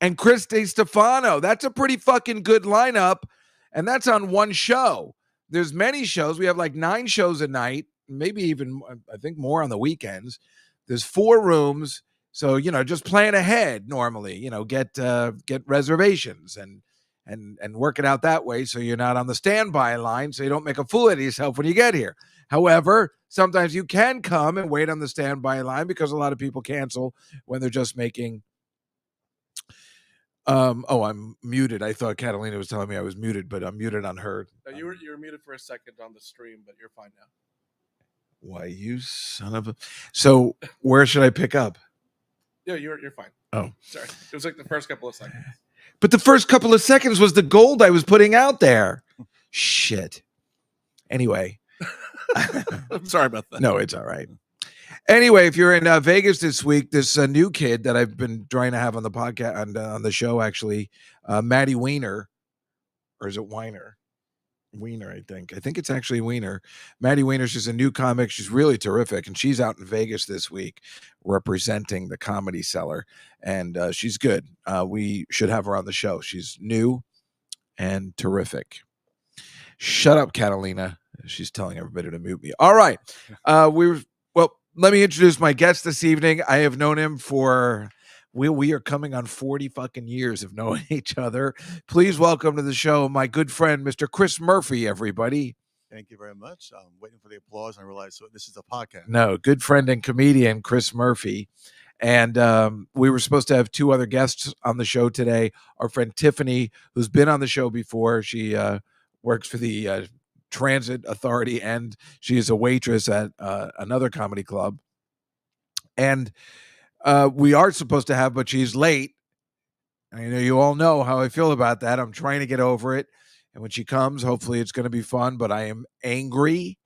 and Chris DeStefano. That's a pretty fucking good lineup, and that's on one show. There's many shows. We have like 9 shows a night, maybe even, I think, more on the weekends. There's 4 rooms. So, just plan ahead normally, get reservations and work it out that way so you're not on the standby line, so you don't make a fool of yourself when you get here. However, sometimes you can come and wait on the standby line because a lot of people cancel when they're just making I'm muted. I thought Catalina was telling me I was muted, but I'm muted on her. You were muted for a second on the stream, but you're fine now. Why, you son of a... So where should I pick up? Yeah, you're fine. Oh, sorry. It was like the first couple of seconds. But the first couple of seconds was the gold I was putting out there. Shit. Anyway. I'm sorry about that. No, it's all right. Anyway, if you're in Vegas this week, this new kid that I've been trying to have on the podcast, on the show, actually, Maddie Weiner, or is it Weiner? Weiner, I think it's actually Weiner. Maddie Weiner's just a new comic. She's really terrific, and she's out in Vegas this week representing the Comedy Cellar, and she's good. We should have her on the show. She's new and terrific. Shut up, Catalina. She's telling everybody to mute me. All right. Let me introduce my guest this evening. I have known him for... We are coming on 40 fucking years of knowing each other. Please welcome to the show my good friend, Mr. Chris Murphy, everybody. Thank you very much. I'm waiting for the applause, and I realized this is a podcast. No, good friend and comedian, Chris Murphy. And we were supposed to have 2 other guests on the show today. Our friend Tiffany, who's been on the show before. She works for the Transit Authority, and she is a waitress at another comedy club. And we are supposed to have, but she's late. I know you all know how I feel about that. I'm trying to get over it. And when she comes, hopefully it's going to be fun, but I am angry.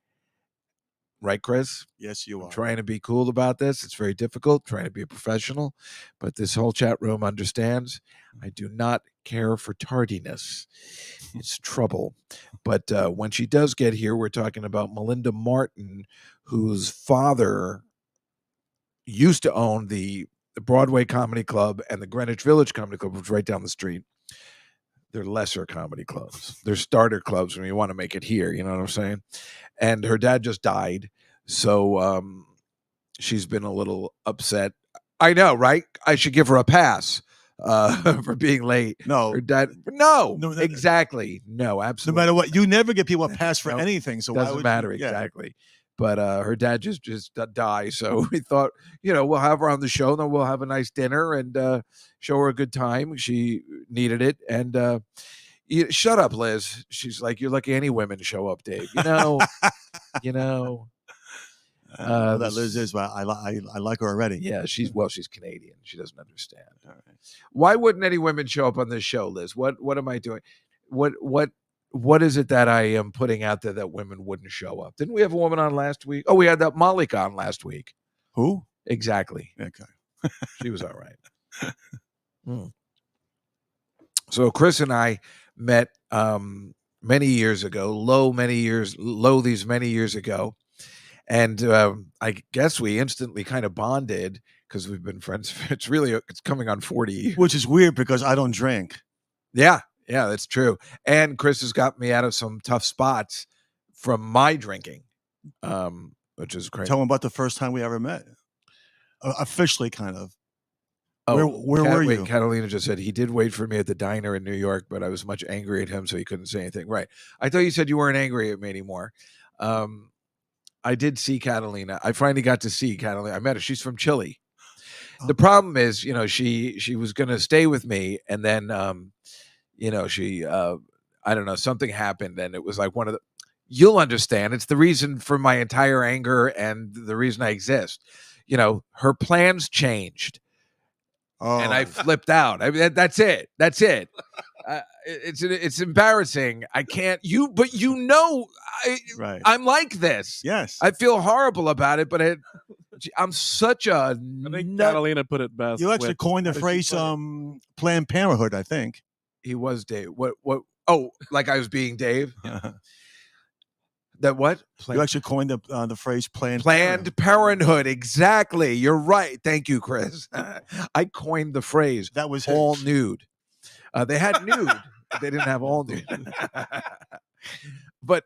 Right, Chris? Yes, you are. I'm trying to be cool about this. It's very difficult, trying to be a professional, but this whole chat room understands. I do not care for tardiness. It's trouble. But when she does get here, we're talking about Melinda Martin, whose father used to own the Broadway Comedy Club and the Greenwich Village Comedy Club, which was right down the street. They're lesser comedy clubs. They're starter clubs when you want to make it here. You know what I'm saying? And her dad just died. So she's been a little upset. I know, right? I should give her a pass for being late. No. Her dad. No, exactly. No, absolutely. No matter what. You never give people a pass for anything. So doesn't matter. Exactly. But her dad just died. So we thought, we'll have her on the show, and then we'll have a nice dinner and show her a good time. She needed it. And shut up, Liz. She's like, you're lucky any women show up, Dave. That Liz is, but I like her already. Yeah, she's Canadian. She doesn't understand. All right. Why wouldn't any women show up on this show, Liz? What am I doing? What is it that I am putting out there that women wouldn't show up? Didn't we have a woman on last week? Oh, we had that Malik on last week. Who? Exactly. Okay. She was all right. So Chris and I met many years ago, many years ago. And I guess we instantly kind of bonded because we've been friends. It's coming on 40 years. Which is weird because I don't drink. Yeah. Yeah, that's true. And Chris has got me out of some tough spots from my drinking, which is crazy. Tell him about the first time we ever met. Officially, kind of. Oh, where were you? Catalina just said he did wait for me at the diner in New York, but I was much angry at him, so he couldn't say anything. Right. I thought you said you weren't angry at me anymore. I did see Catalina. I finally got to see Catalina. I met her. She's from Chile. Oh. The problem is, she was going to stay with me, and then she I don't know, something happened, and it was like one of the, you'll understand, it's the reason for my entire anger and the reason I exist. Her plans changed. Oh. And I flipped out. I mean, that's it. It's embarrassing. I can't, right. I'm like this. Yes. I feel horrible about it, but I'm such a I think Catalina put it best. You actually coined the phrase Planned Parenthood, I think. He was Dave. What? Oh, like I was being Dave? That what? You actually coined the phrase Planned Parenthood. Exactly. You're right. Thank you, Chris. I coined the phrase. That was all nude. They had nude. They didn't have all nude. But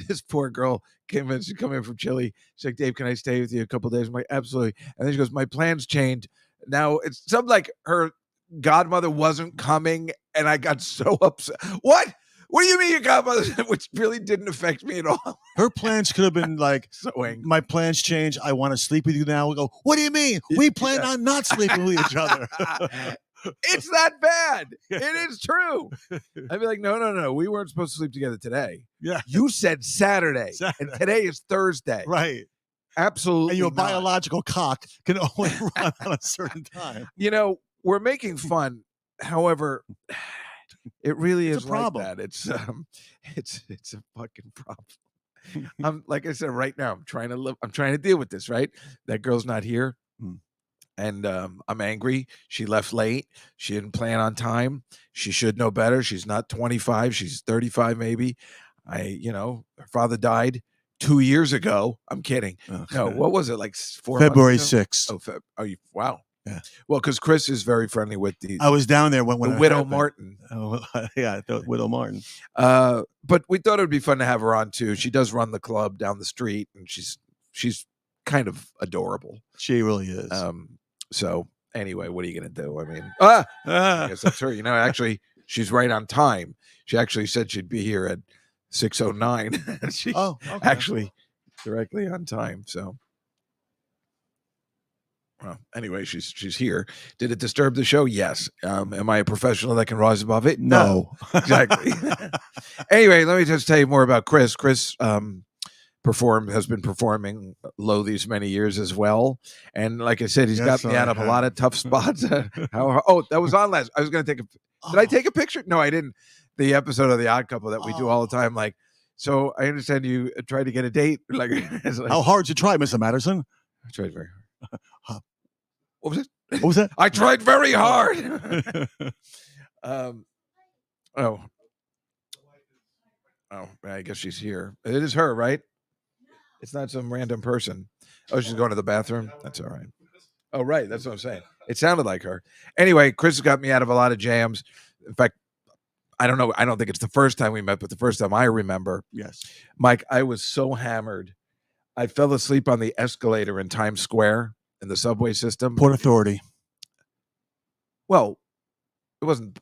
this poor girl came in. She come in from Chile. She's like, Dave, can I stay with you a couple of days? I'm like, absolutely. And then she goes, my plans changed. Now it's something like her godmother wasn't coming, and I got so upset. What? What do you mean your godmother? Which really didn't affect me at all. Her plans could have been like, so angry. My plans changed. I want to sleep with you now. We go, what do you mean? We plan on not sleeping with each other. It's that bad. It is true. I'd be like, no. We weren't supposed to sleep together today. Yeah. You said Saturday. And today is Thursday. Right. Absolutely. And your not. Biological cock can only run at a certain time. We're making fun. However, it really is a problem. Like that. It's a fucking problem. I'm like I said, right now, I'm trying to deal with this, right? That girl's not here. And I'm angry. She left late. She didn't plan on time. She should know better. She's not 25. She's 35, maybe. Her father died 2 years ago. I'm kidding. No, what was it? Like 4 February months ago? 6th. Wow. Yeah. Well, because Chris is very friendly with I was down there when the widow Martin. Oh, yeah, the widow Martin. But we thought it would be fun to have her on too. She does run the club down the street, and she's kind of adorable. She really is. So anyway, what are you going to do? I mean, I guess that's her. Actually, she's right on time. She actually said she'd be here at 6:09. She's actually directly on time. So, well, anyway, she's here. Did it disturb the show? Yes. Am I a professional that can rise above it? No. Exactly. Anyway, let me just tell you more about Chris. Chris has been performing low these many years as well, and like I said, he's got me out of a lot of tough spots. That was on last. I was going to take did I take a picture? No, I didn't. The episode of The Odd Couple that we do all the time. Like, so I understand you tried to get a date. Like how hard did you try, Mr. Matterson? I tried very hard. What was it? What was that? I tried very hard. I guess she's here. It is her, right? It's not some random person. Oh, she's going to the bathroom? That's all right. Oh, right. That's what I'm saying. It sounded like her. Anyway, Chris has got me out of a lot of jams. In fact, I don't know. I don't think it's the first time we met, but the first time I remember. Yes. Mike, I was so hammered. I fell asleep on the escalator in Times Square in the subway system. Port Authority. Well, it wasn't.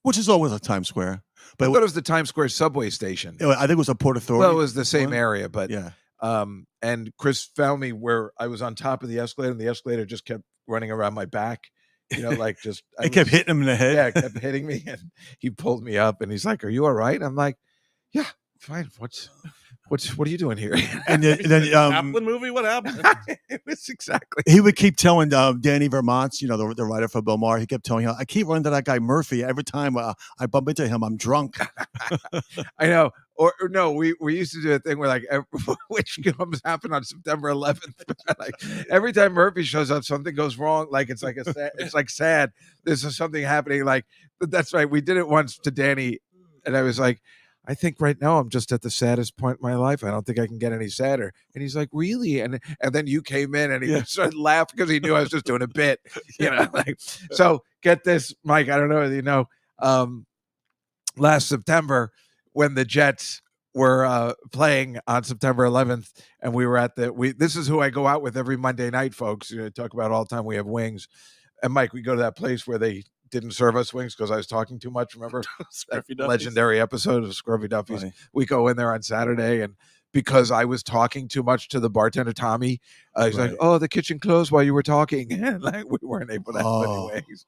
Which is always a Times Square. But I thought it was the Times Square subway station. I think it was a Port Authority. Well, it was the same area, but yeah. And Chris found me where I was on top of the escalator, and the escalator just kept running around my back. Like just it kept hitting him in the head. Yeah, it kept hitting me, and he pulled me up, and he's like, "Are you all right?" I'm like, "Yeah, fine. What are you doing here?" And then Chaplin movie. What happened? It was exactly. He would keep telling Danny Vermont, the writer for Bill Maher. He kept telling him, "I keep running to that guy Murphy. Every time I bump into him, I'm drunk." I know. Or no, we used to do a thing where which comes happen on September 11th. Like every time Murphy shows up, something goes wrong. Like it's like sad. There's something happening. Like that's right. We did it once to Danny, and I was like, I think right now I'm just at the saddest point in my life. I don't think I can get any sadder. And he's like, really? And then you came in and he started laughing because he knew I was just doing a bit. So get this, Mike. I don't know whether you know. Last September, when the Jets were playing on September 11th, and we were at this is who I go out with every Monday night, folks. Talk about all the time we have wings. And Mike, we go to that place where they didn't serve us wings because I was talking too much. Remember that legendary episode of Scruffy Duffy's? Funny. We go in there on Saturday, and because I was talking too much to the bartender, Tommy, he's like, "Oh, the kitchen closed while you were talking." And we weren't able to help anyways.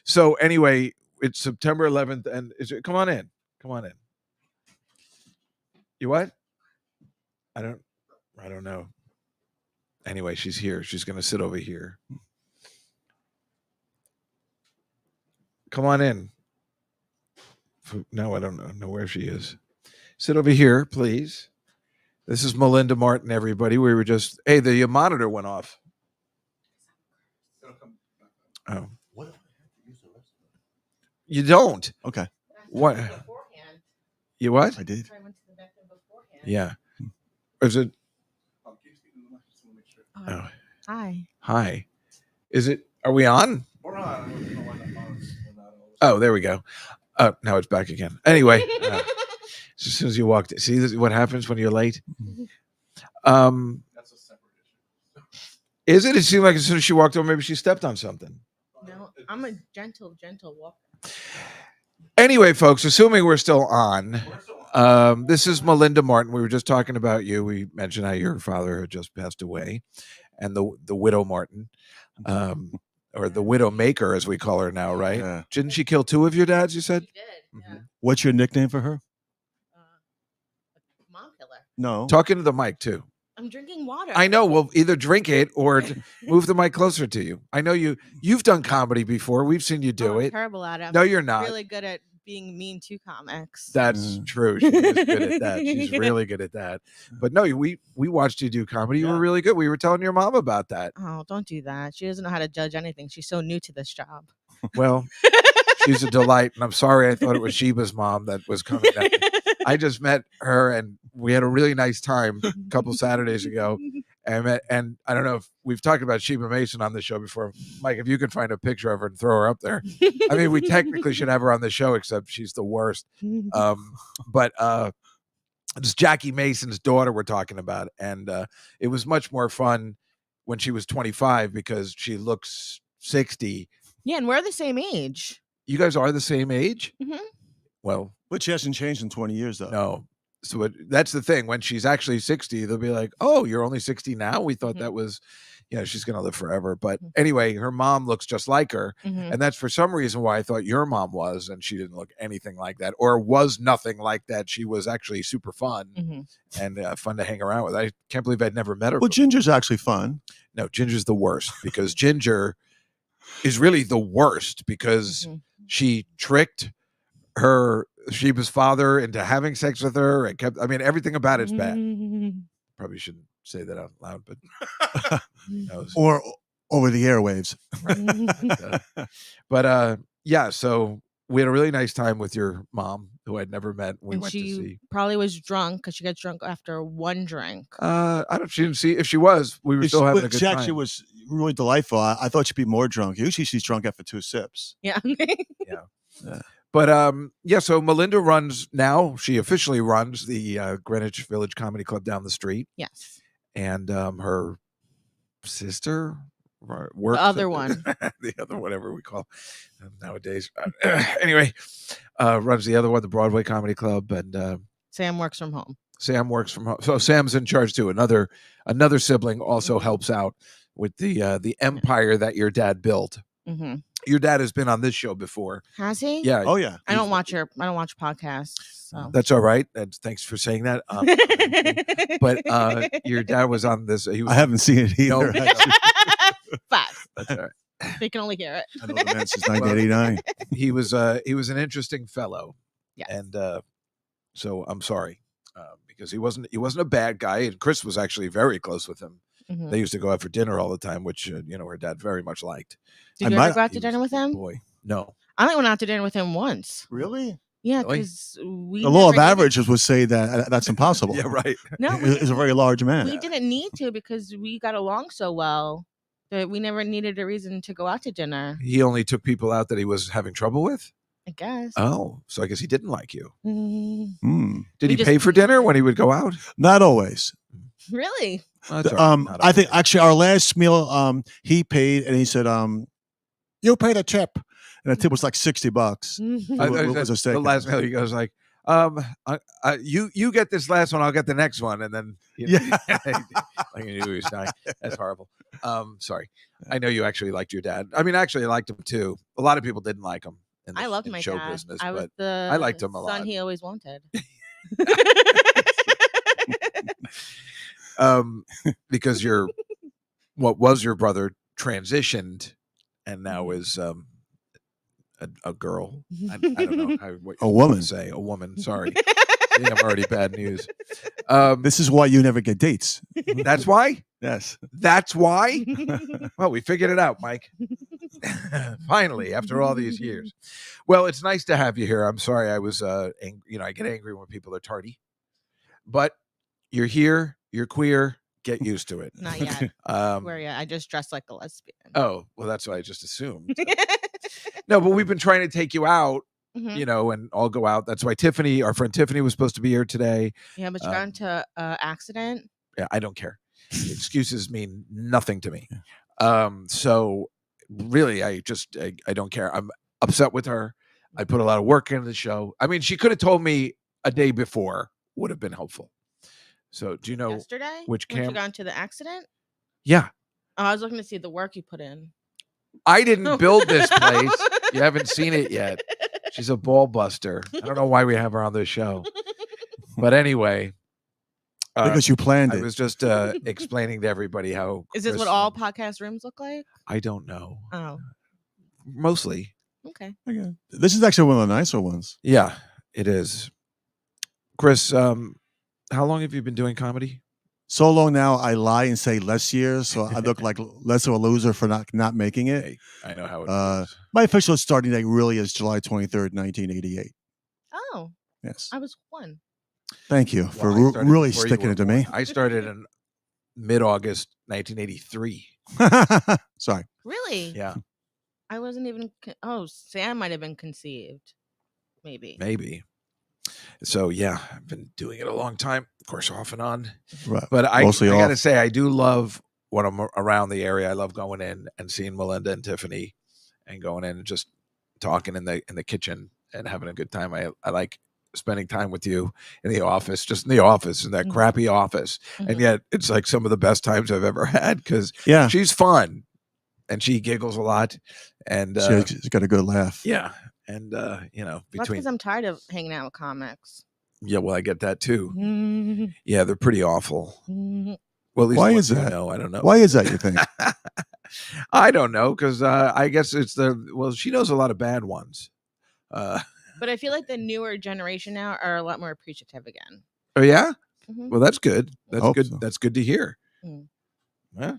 So anyway, it's September 11th, and come on in. You what? I don't know. Anyway, she's here. She's going to sit over here. Come on in. No, I don't know where she is. Sit over here, please. This is Melinda Martin, everybody. We were just, the monitor went off. Oh. You don't? Okay. What? You what? I did. I went to the bathroom beforehand. Yeah. Is it? Oh, hi. Hi. Is it? Are we on? We're on. Oh, there we go. Now it's back again. Anyway, as soon as you walked, see this, what happens when you're late. That's a separate issue. Is it? It seemed like as soon as she walked over, maybe she stepped on something. No, I'm a gentle walker. Anyway, folks, assuming we're still on, this is Melinda Martin. We were just talking about you. We mentioned how your father had just passed away, and the widow Martin, or the widow maker, as we call her now, right? Yeah. Didn't she kill 2 of your dads? You said. She did. Yeah. What's your nickname for her? Mom killer. No. Talk into the mic too. I'm drinking water. I know. Well, either drink it or move the mic closer to you. I know you've done comedy before. We've seen you do I'm it. terrible at it. No, you're not. Really good at being mean to comics. That's true. She is good at that. She's really good at that. But no, we watched you do comedy. You were really good. We were telling your mom about that. Oh, don't do that. She doesn't know how to judge anything. She's so new to this job. Well, she's a delight, and I'm sorry I thought it was Sheba's mom that was coming. I just met her, and we had a really nice time a couple Saturdays ago. And I don't know if we've talked about Sheba Mason on the show before. Mike, if you can find a picture of her and throw her up there. I mean, we technically should have her on the show, except she's the worst. But it's Jackie Mason's daughter we're talking about. And it was much more fun when she was 25 because she looks 60. Yeah, and we're the same age. You guys are the same age? Mm-hmm. Well, but she hasn't changed in 20 years, though. No. So that's the thing. When she's actually 60, they'll be like, oh, you're only 60 now? We thought that was, she's going to live forever. But anyway, her mom looks just like her. And that's for some reason why I thought your mom was, and she didn't look anything like that or was nothing like that. She was actually super fun and fun to hang around with. I can't believe I'd never met her. Well, Ginger's actually fun. No, Ginger's the worst because Ginger is really the worst because she tricked Sheba's father into having sex with her and everything about it's bad. Probably shouldn't say that out loud, but or over the airwaves. But yeah, so we had a really nice time with your mom, who I'd never met. We went to see. Probably was drunk because she gets drunk after one drink. She didn't see if she was. We were still having a good she time. Actually was really delightful. I thought she'd be more drunk. Usually she's drunk after 2 sips. Yeah. Yeah. But so Melinda runs now. She officially runs the Greenwich Village Comedy Club down the street. Yes. And her sister works. The other one. The other, whatever we call nowadays. Anyway, runs the other one, the Broadway Comedy Club, and Sam works from home. Sam works from home. So Sam's in charge too. Another sibling also helps out with the empire that your dad built. Your dad has been on this show before. Has he? Yeah. Oh yeah. I don't watch podcasts. So. That's all right. Thanks for saying that. But your dad was on this. I haven't seen it either. No. 5. That's all right. They can only hear it. I know the man since 1989. He was an interesting fellow. Yes. And so I'm sorry because he wasn't a bad guy, and Chris was actually very close with him. They used to go out for dinner all the time, which her dad very much liked. Did you ever go out to dinner with him? Boy, no. I only went out to dinner with him once. Really? Yeah, because the law of averages would say that that's impossible. Yeah, right. No, he's a very large man. We didn't need to because we got along so well that we never needed a reason to go out to dinner. He only took people out that he was having trouble with? I guess. Oh, so I guess he didn't like you. Did he pay for dinner when he would go out? Not always. Really? I think actually our last meal, he paid and he said, "You pay the tip," and the tip was like $60. The last meal, he goes like, "You get this last one, I'll get the next one," and then like I knew he was dying. That's horrible. Sorry, I know you actually liked your dad. I mean, actually, I liked him too. A lot of people didn't like him. I loved my show dad. business, I was but the I liked him a lot. son he always wanted. Because what was your brother transitioned and now is a girl. I don't know what a woman. Say a woman. Sorry, I'm already bad news. This is why you never get dates. That's why. Yes. That's why? Well, we figured it out, Mike. Finally, after all these years. Well, it's nice to have you here. I'm sorry I was I get angry when people are tardy. But you're here, you're queer, get used to it. Not yet. Where yet? I just dressed like a lesbian. Oh, well, that's what I just assumed. No, but we've been trying to take you out, Mhm. and all go out. That's why Tiffany, our friend Tiffany, was supposed to be here today. Yeah, but you got into an accident. Yeah, I don't care. Excuses mean nothing to me. So really, I don't care. I'm upset with her. I put a lot of work into the show. I mean, she could have told me a day before, would have been helpful. So do you know Yesterday, which when you camp? got into the accident? Yeah, Oh, I was looking to see the work you put in. I didn't build this place. You haven't seen it yet. She's a ball buster. I don't know why we have her on this show. But anyway, Because you planned I it. was just explaining to everybody how. Is this what Chris- all podcast rooms look like? I don't know. Oh, Mostly. okay. Okay. This is actually one of the nicer ones. Yeah, it is. Chris, how long have you been doing comedy? So long now, I lie and say less years, so I look like less of a loser for not making it. Hey, I know how it goes. My official starting date really is July 23rd, 1988. Oh, Yes. I was 1. Thank you for Well, I started really before you sticking were it to born. me. I started in mid-August 1983. Sorry. Really? Yeah, I wasn't even. Sam might have been conceived. Maybe. maybe. So yeah, I've been doing it a long time, of course, off and on. Right. But I Mostly got to off. say, I do love when I'm around the area. I love going in and seeing Melinda and Tiffany, and going in and just talking in the kitchen and having a good time. I like spending time with you in the office, just in the office, in that crappy office, and yet it's like some of the best times I've ever had because Yeah. she's fun and she giggles a lot, and She's got a good laugh. yeah, and That's between because I'm tired of hanging out with comics. yeah, well, I get that too. Mhm. Yeah, they're pretty awful. Mhm. Well, at least Why ones is I that? know. I don't know. Why is that, you think? I don't know because I guess it's she knows a lot of bad ones. But I feel like the newer generation now are a lot more appreciative again. Oh yeah, Mhm. well that's good. That's Hope good. so. That's good to hear. Mm. Yeah.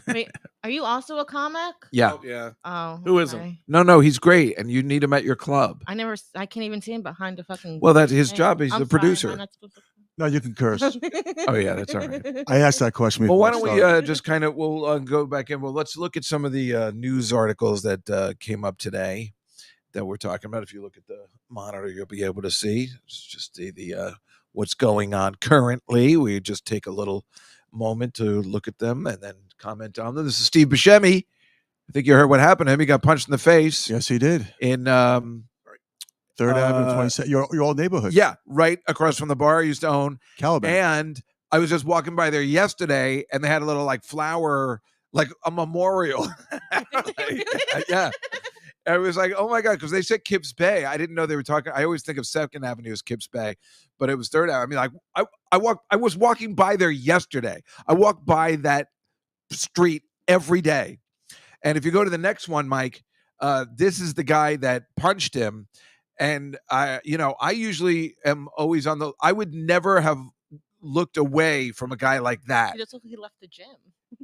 Wait, are you also a comic? Yeah. Oh, yeah. Oh, Who isn't? okay. No, he's great, and you need him at your club. I can't even see him behind the fucking. Well, that's his thing. job. He's I'm the sorry, am I producer. not supposed to- No, you can curse. Oh yeah, that's all right. I asked that question Well, before. why I don't we started. just kind of we'll go back in. Well, let's look at some of the news articles that came up today that we're talking about. If you look at the monitor, you'll be able to see. It's just the what's going on currently. We just take a little moment to look at them and then comment on them. This is Steve Buscemi. I think you heard what happened to him. He got punched in the face Yes, he did. in 3rd Avenue, 27. Your old neighborhood. yeah, right across from the bar I used to own. Caliban. And I was just walking by there yesterday, and they had a little like flower, like a memorial. Yeah. I was like, oh my God, because they said Kips Bay. I didn't know they were talking. I always think of 2nd Avenue as Kips Bay, but it was 3rd Avenue. I mean, like I was walking by there yesterday. I walk by that street every day. And if you go to the next one, Mike, this is the guy that punched him. And I usually am always I would never have looked away from a guy like that. He just looked like he left the gym.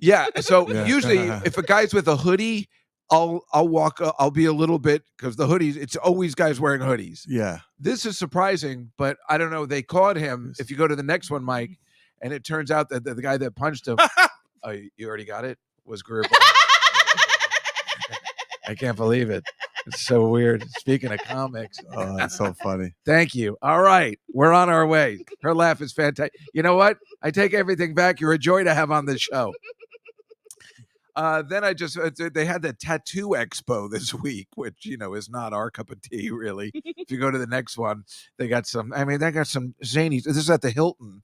Yeah. So Yeah. usually if a guy's with a hoodie, I'll walk, I'll be a little bit, because the hoodies, it's always guys wearing hoodies. Yeah. This is surprising, but I don't know. They caught him. If you go to the next one, Mike, and it turns out that the guy that punched him, oh, you already got it? Was Greer. I can't believe it. It's so weird. Speaking of comics. Oh, that's so funny. Thank you. All right. We're on our way. Her laugh is fantastic. You know what? I take everything back. You're a joy to have on the show. Then they had the tattoo expo this week, which, is not our cup of tea, really. If you go to the next one, they got some zanies. This is at the Hilton.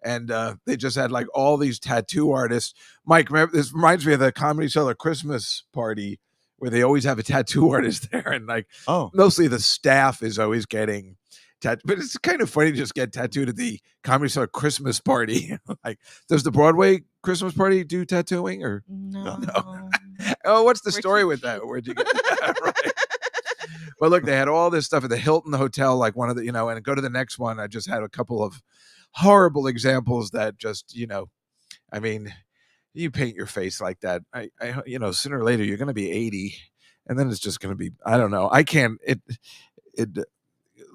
And they just had like all these tattoo artists. Mike, remember, this reminds me of the Comedy Cellar Christmas party where they always have a tattoo artist there. And like, mostly the staff is always getting tattooed. But it's kind of funny to just get tattooed at the Comedy Cellar Christmas party. Like, does the Broadway Christmas party do tattooing or No. Oh, what's the We're story too with that? cute. Where'd you get that? Right. But look, they had all this stuff at the Hilton Hotel, like one of the, and go to the next one. I just had a couple of horrible examples that just, I mean, you paint your face like that. Sooner or later you're going to be 80, and then it's just going to be. I don't know. I can't. It.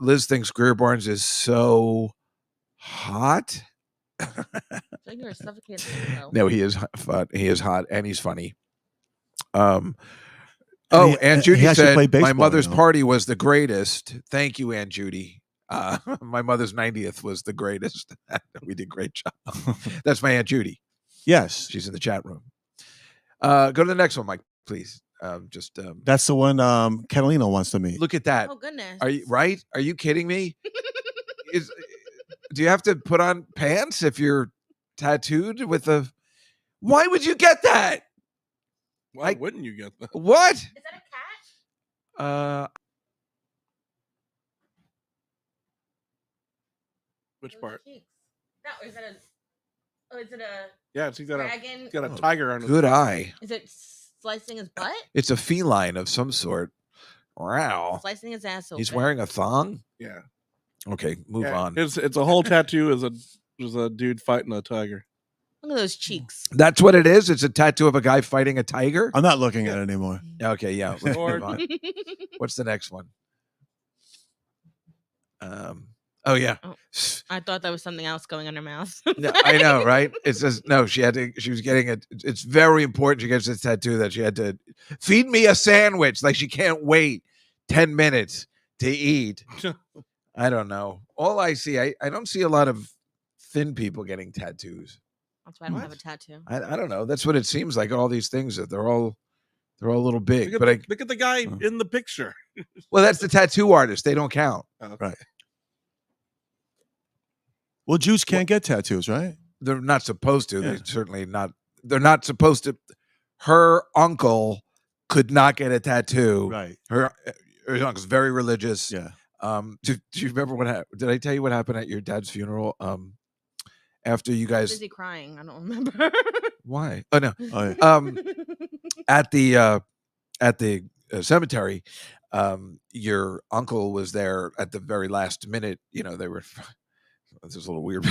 Liz thinks Greer Barnes is so hot. Like you're suffocating yourself. No, he is fun. He is hot, and he's funny. And Aunt Judy he actually said played baseball, my mother's you know. party was the greatest. Thank you, Aunt Judy. My mother's 90th was the greatest. We did a great job. That's my Aunt Judy. Yes, She's in the chat room. Go to the next one, Mike, please. that's the one Catalina wants to meet. Look at that. Oh goodness. Are you right? Are you kidding me? Do you have to put on pants if you're tattooed with a? Why would you get that? Why wouldn't you get that? What? Is that a cat? Which part? No, is it a? Oh, is it a Yeah, he's got dragon? a tiger on his Good eye. Is it slicing his butt? It's a feline of some sort. Wow. Slicing his ass open. He's wearing a thong. Yeah. Okay, move on. It's a whole tattoo is a dude fighting a tiger. Look at those cheeks. That's what it is. It's a tattoo of a guy fighting a tiger. I'm not looking at it anymore. Okay, yeah. Let's Lord. move on. What's the next one? Oh yeah. Oh. I thought that was something else going in her mouth. No, I know, right? It says no. She was getting it. It's very important. She gets this tattoo that she had to feed me a sandwich. Like she can't wait 10 minutes to eat. I don't know. All I see, I don't see a lot of thin people getting tattoos. That's why I don't have a tattoo. I don't know. That's what it seems like. All these things that they're all a little big. Look at the guy in the picture. Well, that's the tattoo artist. They don't count. Right. Well, Jews can't get tattoos, right? They're not supposed to. Yeah. They're certainly not. They're not supposed to. Her uncle could not get a tattoo. Right. Her uncle's very religious. Yeah. Do you remember what happened? Did I tell you what happened at your dad's funeral? After you guys, Busy crying. I don't remember. why? Oh no. Oh, yeah. At the cemetery, your uncle was there at the very last minute. You know, they were. This is a little weird.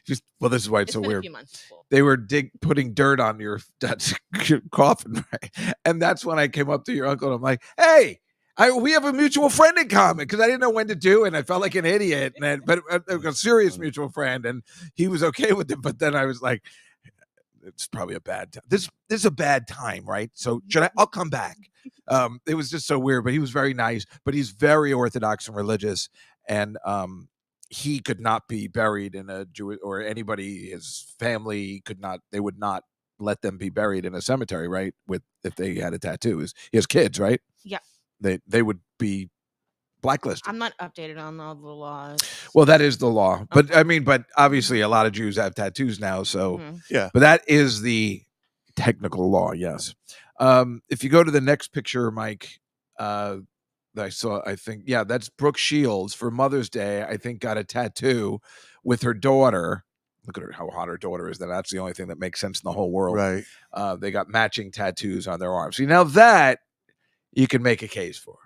This is why it's so been weird. A few months before. They were putting dirt on your dad's coffin, right? And that's when I came up to your uncle and I'm like, "Hey, we have a mutual friend in common," because I didn't know when to do it. And I felt like an idiot, but a serious mutual friend, and he was okay with it. But then I was like, "It's probably a bad time. This is a bad time, right? So I'll come back." It was just so weird, but he was very nice. But he's very Orthodox and religious, and he could not be buried in a Jewish, or anybody, his family could not. They would not let them be buried in a cemetery, right? If they had a tattoo, he has kids, right? Yeah. They would be blacklisted. I'm not updated on all the laws. Well, that is the law, but but obviously a lot of Jews have tattoos now, so Yeah. But that is the technical law, yes. If you go to the next picture, Mike, I saw, I think, that's Brooke Shields for Mother's Day. I think got a tattoo with her daughter. Look at her, how hot her daughter is. That's the only thing that makes sense in the whole world. Right. They got matching tattoos on their arms. See, now that you can make a case for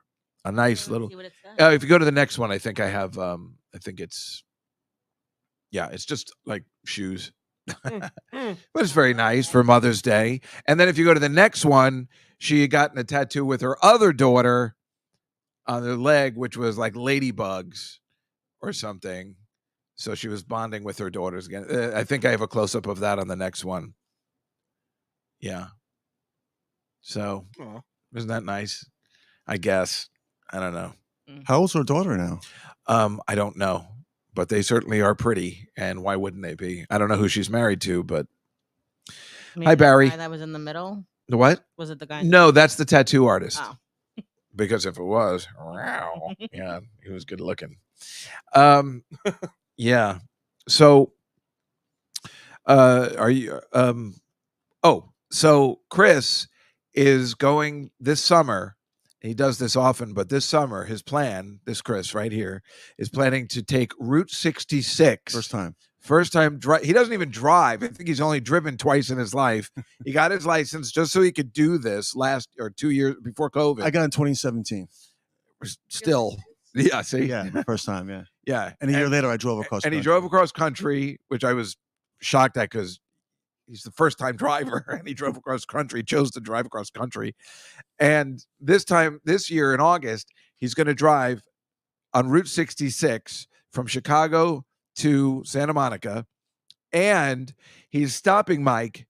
a nice little. If you go to the next one, I think I have. I think it's just like shoes, but it's very nice for Mother's Day. And then if you go to the next one, she had gotten a tattoo with her other daughter on her leg, which was like ladybugs or something. So she was bonding with her daughters again. I think I have a close up of that on the next one. Yeah. So isn't that nice? I guess. I don't know. How old's her daughter now? I don't know, but they certainly are pretty. And why wouldn't they be? I don't know who she's married to, but Maybe hi, Barry. The guy that was in the middle. The what? Was it the guy? No, that's the tattoo artist. Oh. Because if it was, wow, yeah, he was good looking. Yeah. So, are you? So Chris is going this summer. He does this often, but this summer, his plan, this Chris right here, is planning to take Route 66. First time he doesn't even drive. I think he's only driven twice in his life. He got his license just so he could do this 2 years before COVID. I got in 2017. Still, yeah. See, Yeah, first time. Yeah, yeah. And a year later, I drove across. And country. he drove across country, which I was shocked at because he's the first time driver, and he drove across country, chose to drive across country. And this year in August, he's going to drive on Route 66 from Chicago to Santa Monica. And he's stopping Mike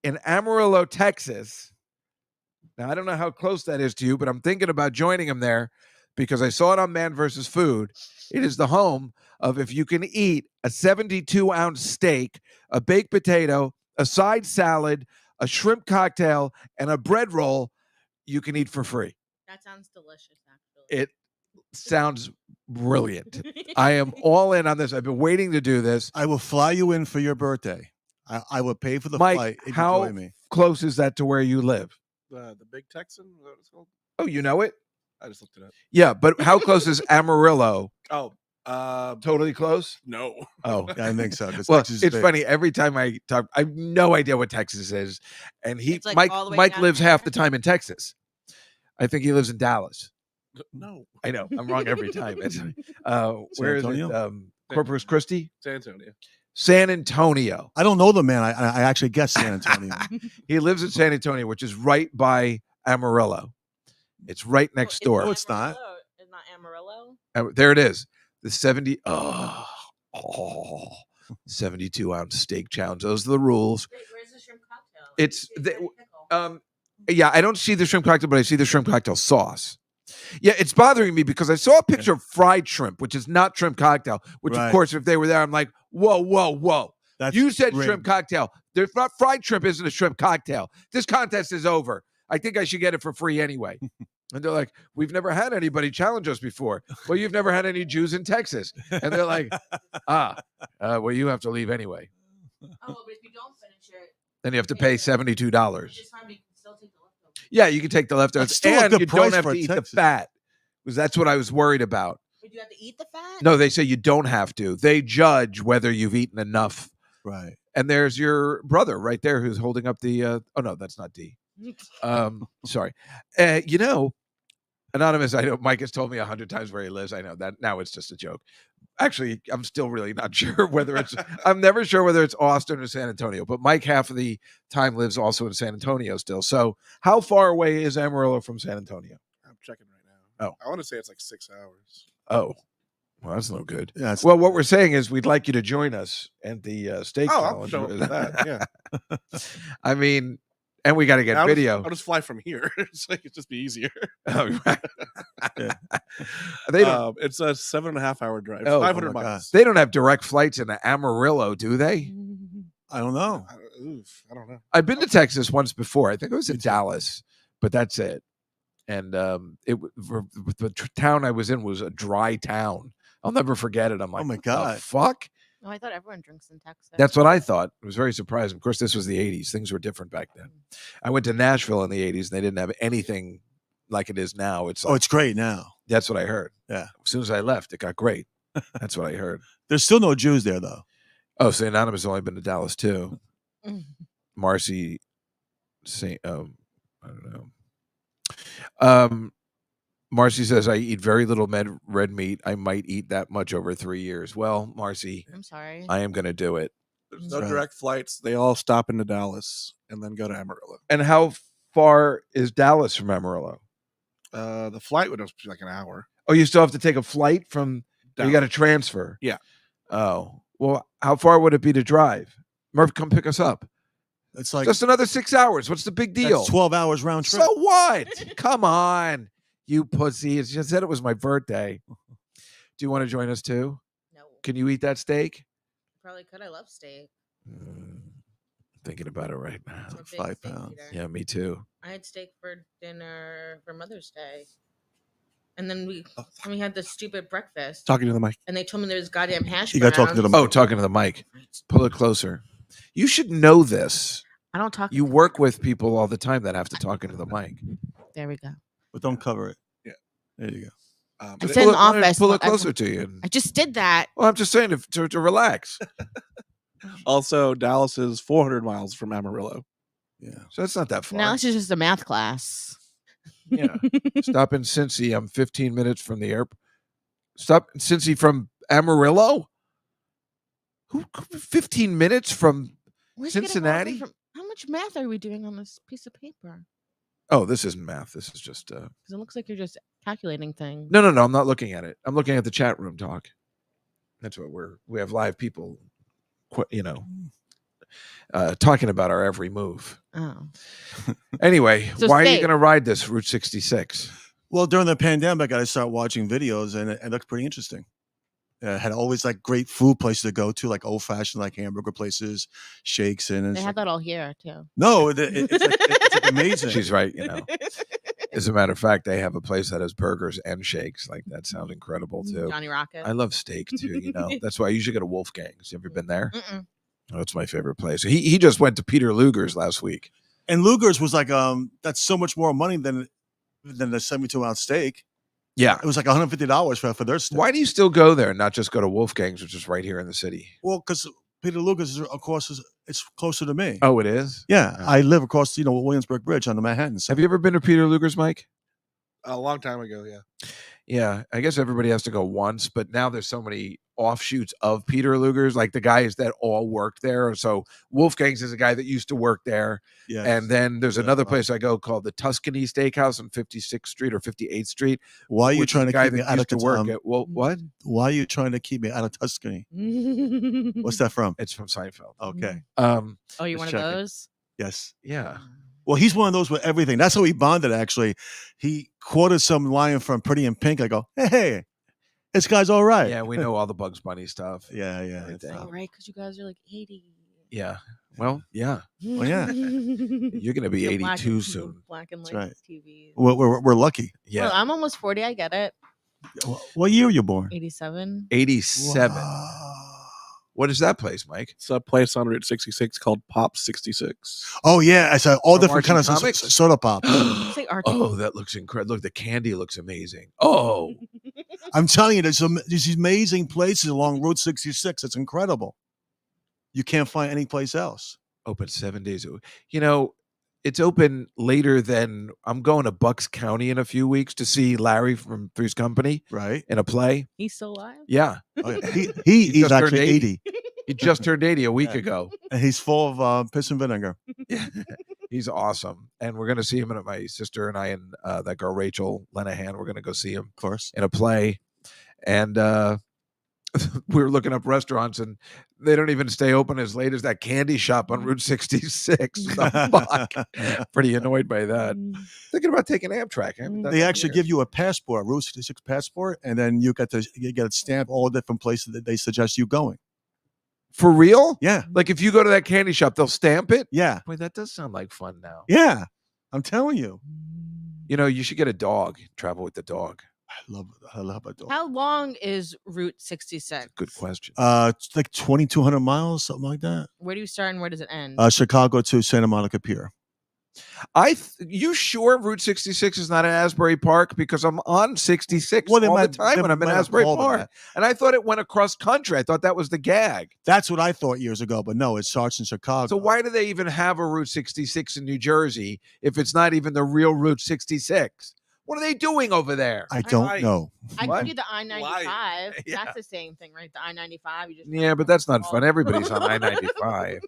in Amarillo, Texas. Now, I don't know how close that is to you, but I'm thinking about joining him there because I saw it on Man vs. Food. It is the home of, if you can eat a 72-ounce steak, a baked potato, a side salad, a shrimp cocktail, and a bread roll, you can eat for free. That sounds delicious, actually. It sounds brilliant. I am all in on this. I've been waiting to do this. I will fly you in for your birthday. I will pay for the Mike, flight if you how join me. close is that to where you live? The Big Texan, is that what it's called? Oh, you know it? I just looked it up. Yeah, but how close is Amarillo? Oh, Totally close? no. Oh, Yeah, I think so. 'cause well, Texas is it's big. funny. Every time I talk, I have no idea what Texas is, and It's like all the way Mike down lives there. half the time in Texas. I think he lives in Dallas. No. I know I'm wrong every time. It's, where is it? Antonio? Corpus Christi, San Antonio. San Antonio. I don't know the man. I actually guessed San Antonio. He lives in San Antonio, which is right by Amarillo. It's right next door. No, it's not. It's not Amarillo. There it is. The 72-ounce steak challenge. Those are the rules. Where's the shrimp cocktail? It's yeah, I don't see the shrimp cocktail, but I see the shrimp cocktail sauce. Yeah, it's bothering me because I saw a picture of fried shrimp, which is not shrimp cocktail, which Right. of course, if they were there, I'm like, whoa. That's You said rigged. shrimp cocktail. There's not fried shrimp isn't a shrimp cocktail. This contest is over. I think I should get it for free anyway. And they're like, we've never had anybody challenge us before. Well, you've never had any Jews in Texas. And they're like, well, you have to leave anyway. Oh, but if you don't finish it, Then you have to pay $72. which is fine, but you can still take the leftovers. Yeah, you can take the leftovers, That's still a and good you price don't have for to a eat the Texas. fat. Because that's what I was worried about. But you have to eat the fat? No, they say you don't have to. They judge whether you've eaten enough. Right. And there's your brother right there who's holding up the. Oh no, that's not D. Sorry. You know, Anonymous. I know Mike has told me 100 times where he lives. I know that now it's just a joke. Actually, I'm still really not sure whether it's. I'm never sure whether it's Austin or San Antonio. But Mike half of the time lives also in San Antonio still. So how far away is Amarillo from San Antonio? I'm checking right now. Oh. I want to say it's like 6 hours. Oh, well, that's no good. Yeah. It's, Well, what we're saying is we'd like you to join us at the steak I'll challenge. show up for that. Yeah. I mean, and we got to get I'll video. I'll just fly from here. It's like it'd just be easier. Oh, right. Yeah. They don't. It's a 7.5 hour drive. Oh, 500 my God. miles. They don't have direct flights into Amarillo, do they? I don't know. I don't know. I've been to Texas once before. I think it was in Me too. Dallas, but that's it. And the town I was in was a dry town. I'll never forget it. I'm like, Oh my "What the God." fuck. Oh, I thought everyone drinks in Texas. That's what I thought. I was very surprised. Of course, this was the 80s. Things were different back then. I went to Nashville in the 80s, and they didn't have anything like it is now. It's Oh, like, it's great now. that's what I heard. Yeah. As soon as I left, it got great. That's what I heard. There's still no Jews there, though. Oh, so Anonymous has only been to Dallas too. Mm. Marcy, I don't know. Marcy says, I eat very little red meat. I might eat that much over 3 years. Well, Marcy, I'm sorry. I am going to do it. There's no Right. direct flights. They all stop into Dallas and then go to Amarillo. And how far is Dallas from Amarillo? The flight would just be like an hour. Oh, you still have to take a flight from, you got to transfer. Yeah. Oh, well, how far would it be to drive? Murph, come pick us up. It's like Just another 6 hours. What's the big deal? that's 12 hours round trip. So what? Come on, you pussy. It's just said it was my birthday. Do you want to join us too? No. Can you eat that steak? Probably could. I love steak. Thinking about it right now. I'm a big 5 steak pounds. eater. Yeah, me too. I had steak for dinner for Mother's Day. And then we had this stupid breakfast. Talking to the mic. And they told me there's goddamn hash You browns. gotta talk to the Oh, talking to the mic. Pull it closer. You should know this. I don't talk. You work with people all the time that have to talk into the mic. There we go. But don't cover it. Yeah. There you go. I'm but it- saying- in the Why don't you office, pull it look, I- closer to you. I just did that. Well, I'm just saying to relax. also, Dallas is 400 miles from Amarillo. Yeah. So that's not that far. Now this is just a math class. Yeah. Stop in Cincy. I'm 15 minutes from the airport. Stop in Cincy from Amarillo? Who 15 minutes from Where's he getting all this Cincinnati? how much math are we doing on this piece of paper? Oh, this isn't math. This is just Because it looks like you're just calculating things. no. I'm not looking at it. I'm looking at the chat room talk. That's what we have live people, talking about our every move. Oh. Anyway, So why are you steak. going to ride this Route 66? Well, during the pandemic, I started watching videos, and it looked pretty interesting. It had always like great food places to go to, like old fashioned like hamburger places, shakes, and They have that all here too. no, it's like amazing. She's right. As a matter of fact, they have a place that has burgers and shakes. Like that sounds incredible too. Johnny Rocket. I love steak too. That's why I usually go to Wolfgang's. You ever been there? Mm-mm. Oh, it's my favorite place. He just went to Peter Luger's last week. And Luger's was like that's so much more money than the 72-ounce steak. Yeah. It was like $150 for their steak. Why do you still go there and not just go to Wolfgang's, which is right here in the city? Well, because Peter Luger's is, of course, it's closer to me. Oh, it is? Yeah, Oh. I live across Williamsburg Bridge on the Manhattan side. Have you ever been to Peter Luger's, Mike? A long time ago, yeah. Yeah, I guess everybody has to go once, but now there's so many offshoots of Peter Luger's, like the guys that all worked there. So Wolfgang's is a guy that used to work there. Yeah, And then there's Yeah, another wow. place I go called the Tuscany Steakhouse on 56th Street or 58th Street. why are you which is trying the to guy keep me that out used of to work at what? Why are you trying to keep me out of Tuscany? What's that from? It's from Seinfeld. Okay, Um, Oh, you're Just one checking. of those? yes. yeah. Well, he's one of those with everything. That's how he bonded. Actually, he quoted some line from Pretty in Pink. I go, hey, this guy's all right. Yeah, we know all the Bugs Bunny stuff. yeah. Everything. Oh, right, because you guys are like 80. Yeah. Well, yeah. Well, yeah. You're going to be The 82 soon. Black and That's white right. TVs. We're lucky. Yeah. Well, I'm almost 40. I get it. What year were you born? 87. 87. Wow. What is that place, Mike? It's a place on Route 66 called Pop 66. Oh yeah, I saw all From different kind of Archie Comics? soda pop. Say Archie. Oh, that looks incredible. Look, the candy looks amazing. Oh, I'm telling you, there's these amazing places along Route 66. It's incredible. You can't find any place else. open 7 days a week. It's open later than I'm going to Bucks County in a few weeks to see Larry from Three's Company Right? in a play. He's still alive? Yeah. Oh, yeah. He's just turned actually 80. 80, He just turned 80 a week Yeah. ago. and he's full of piss and vinegar. He's awesome. And we're going to see him, and my sister and I and that girl, Rachel Lenahan, we're going to go see him Of course. in a play. And we were looking up restaurants, and they don't even stay open as late as that candy shop on Route 66. The fuck? Pretty annoyed by that. Thinking about taking Amtrak. I haven't done They that in actually years. give you a passport, Route 66 passport, and then you get a stamp all different places that they suggest you going. For real? Yeah, Like if you go to that candy shop, they'll stamp it? yeah, Boy, that does sound like fun now. yeah. I'm telling you, You should get a dog, travel with the dog. I love a dog. How long is Route 66? Good question. It's like 2,200 miles, something like that. Where do you start and where does it end? Chicago to Santa Monica Pier. You sure Route 66 is not in Asbury Park? Because I'm on 66 Well, they all might- the time they when I'm in might have Asbury called it Park. that. And I thought it went across country. I thought that was the gag. That's what I thought years ago, but no, it starts in Chicago. So why do they even have a Route 66 in New Jersey if it's not even the real Route 66? What are they doing over there? I don't Why? know. I what? can do the I-95. Yeah. That's the same thing, right? The I-95. You just Yeah, but that's not fun. Everybody's on I-95.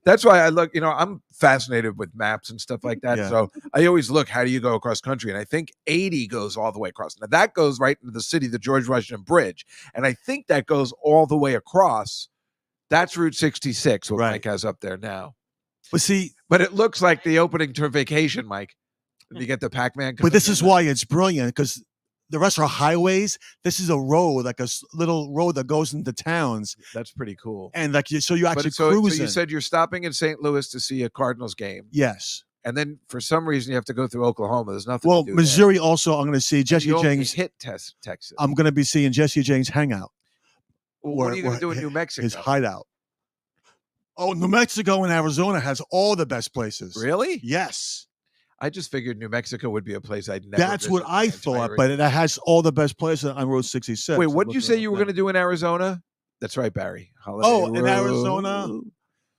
That's why I look, I'm fascinated with maps and stuff like that. Yeah. So I always look, how do you go across country? And I think 80 goes all the way across. Now that goes right into the city, the George Washington Bridge. And I think that goes all the way across. That's Route 66, what Right. Mike has up there now. But see, But it looks like the opening to Vacation, Mike. You get the Pac-Man. but this is why it's brilliant, because the rest are highways. This is a road, like a little road that goes into towns, That's pretty cool. and like so you But actually so cruise. you said you're stopping in St. Louis to see a Cardinals game. yes. And then for some reason you have to go through Oklahoma. There's nothing Well, to do Missouri also. I'm going to see there. Jesse You only James. hit Texas. I'm going to be seeing Jesse James Hangout, Well, what are you going where to do in New Mexico? his hideout. Oh, New Mexico and Arizona has all the best places. Really? Yes. I just figured New Mexico would be a place I'd never That's what visit in I my thought, entire- but it has all the best places on Route 66. Wait, I'm what did you looking say it you up were now. going to do in Arizona? That's right, Barry. Holiday Oh, in Road. Arizona?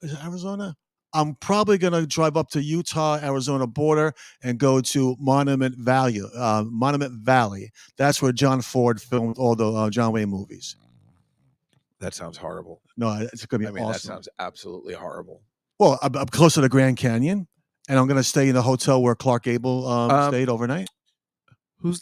Is it Arizona? I'm probably going to drive up to Utah, Arizona border and go to Monument Valley. That's where John Ford filmed all the John Wayne movies. That sounds horrible. No, it's going to be I mean, awesome. that sounds absolutely horrible. Well, I'm close to the Grand Canyon, and I'm going to stay in the hotel where Clark Gable stayed overnight. Where's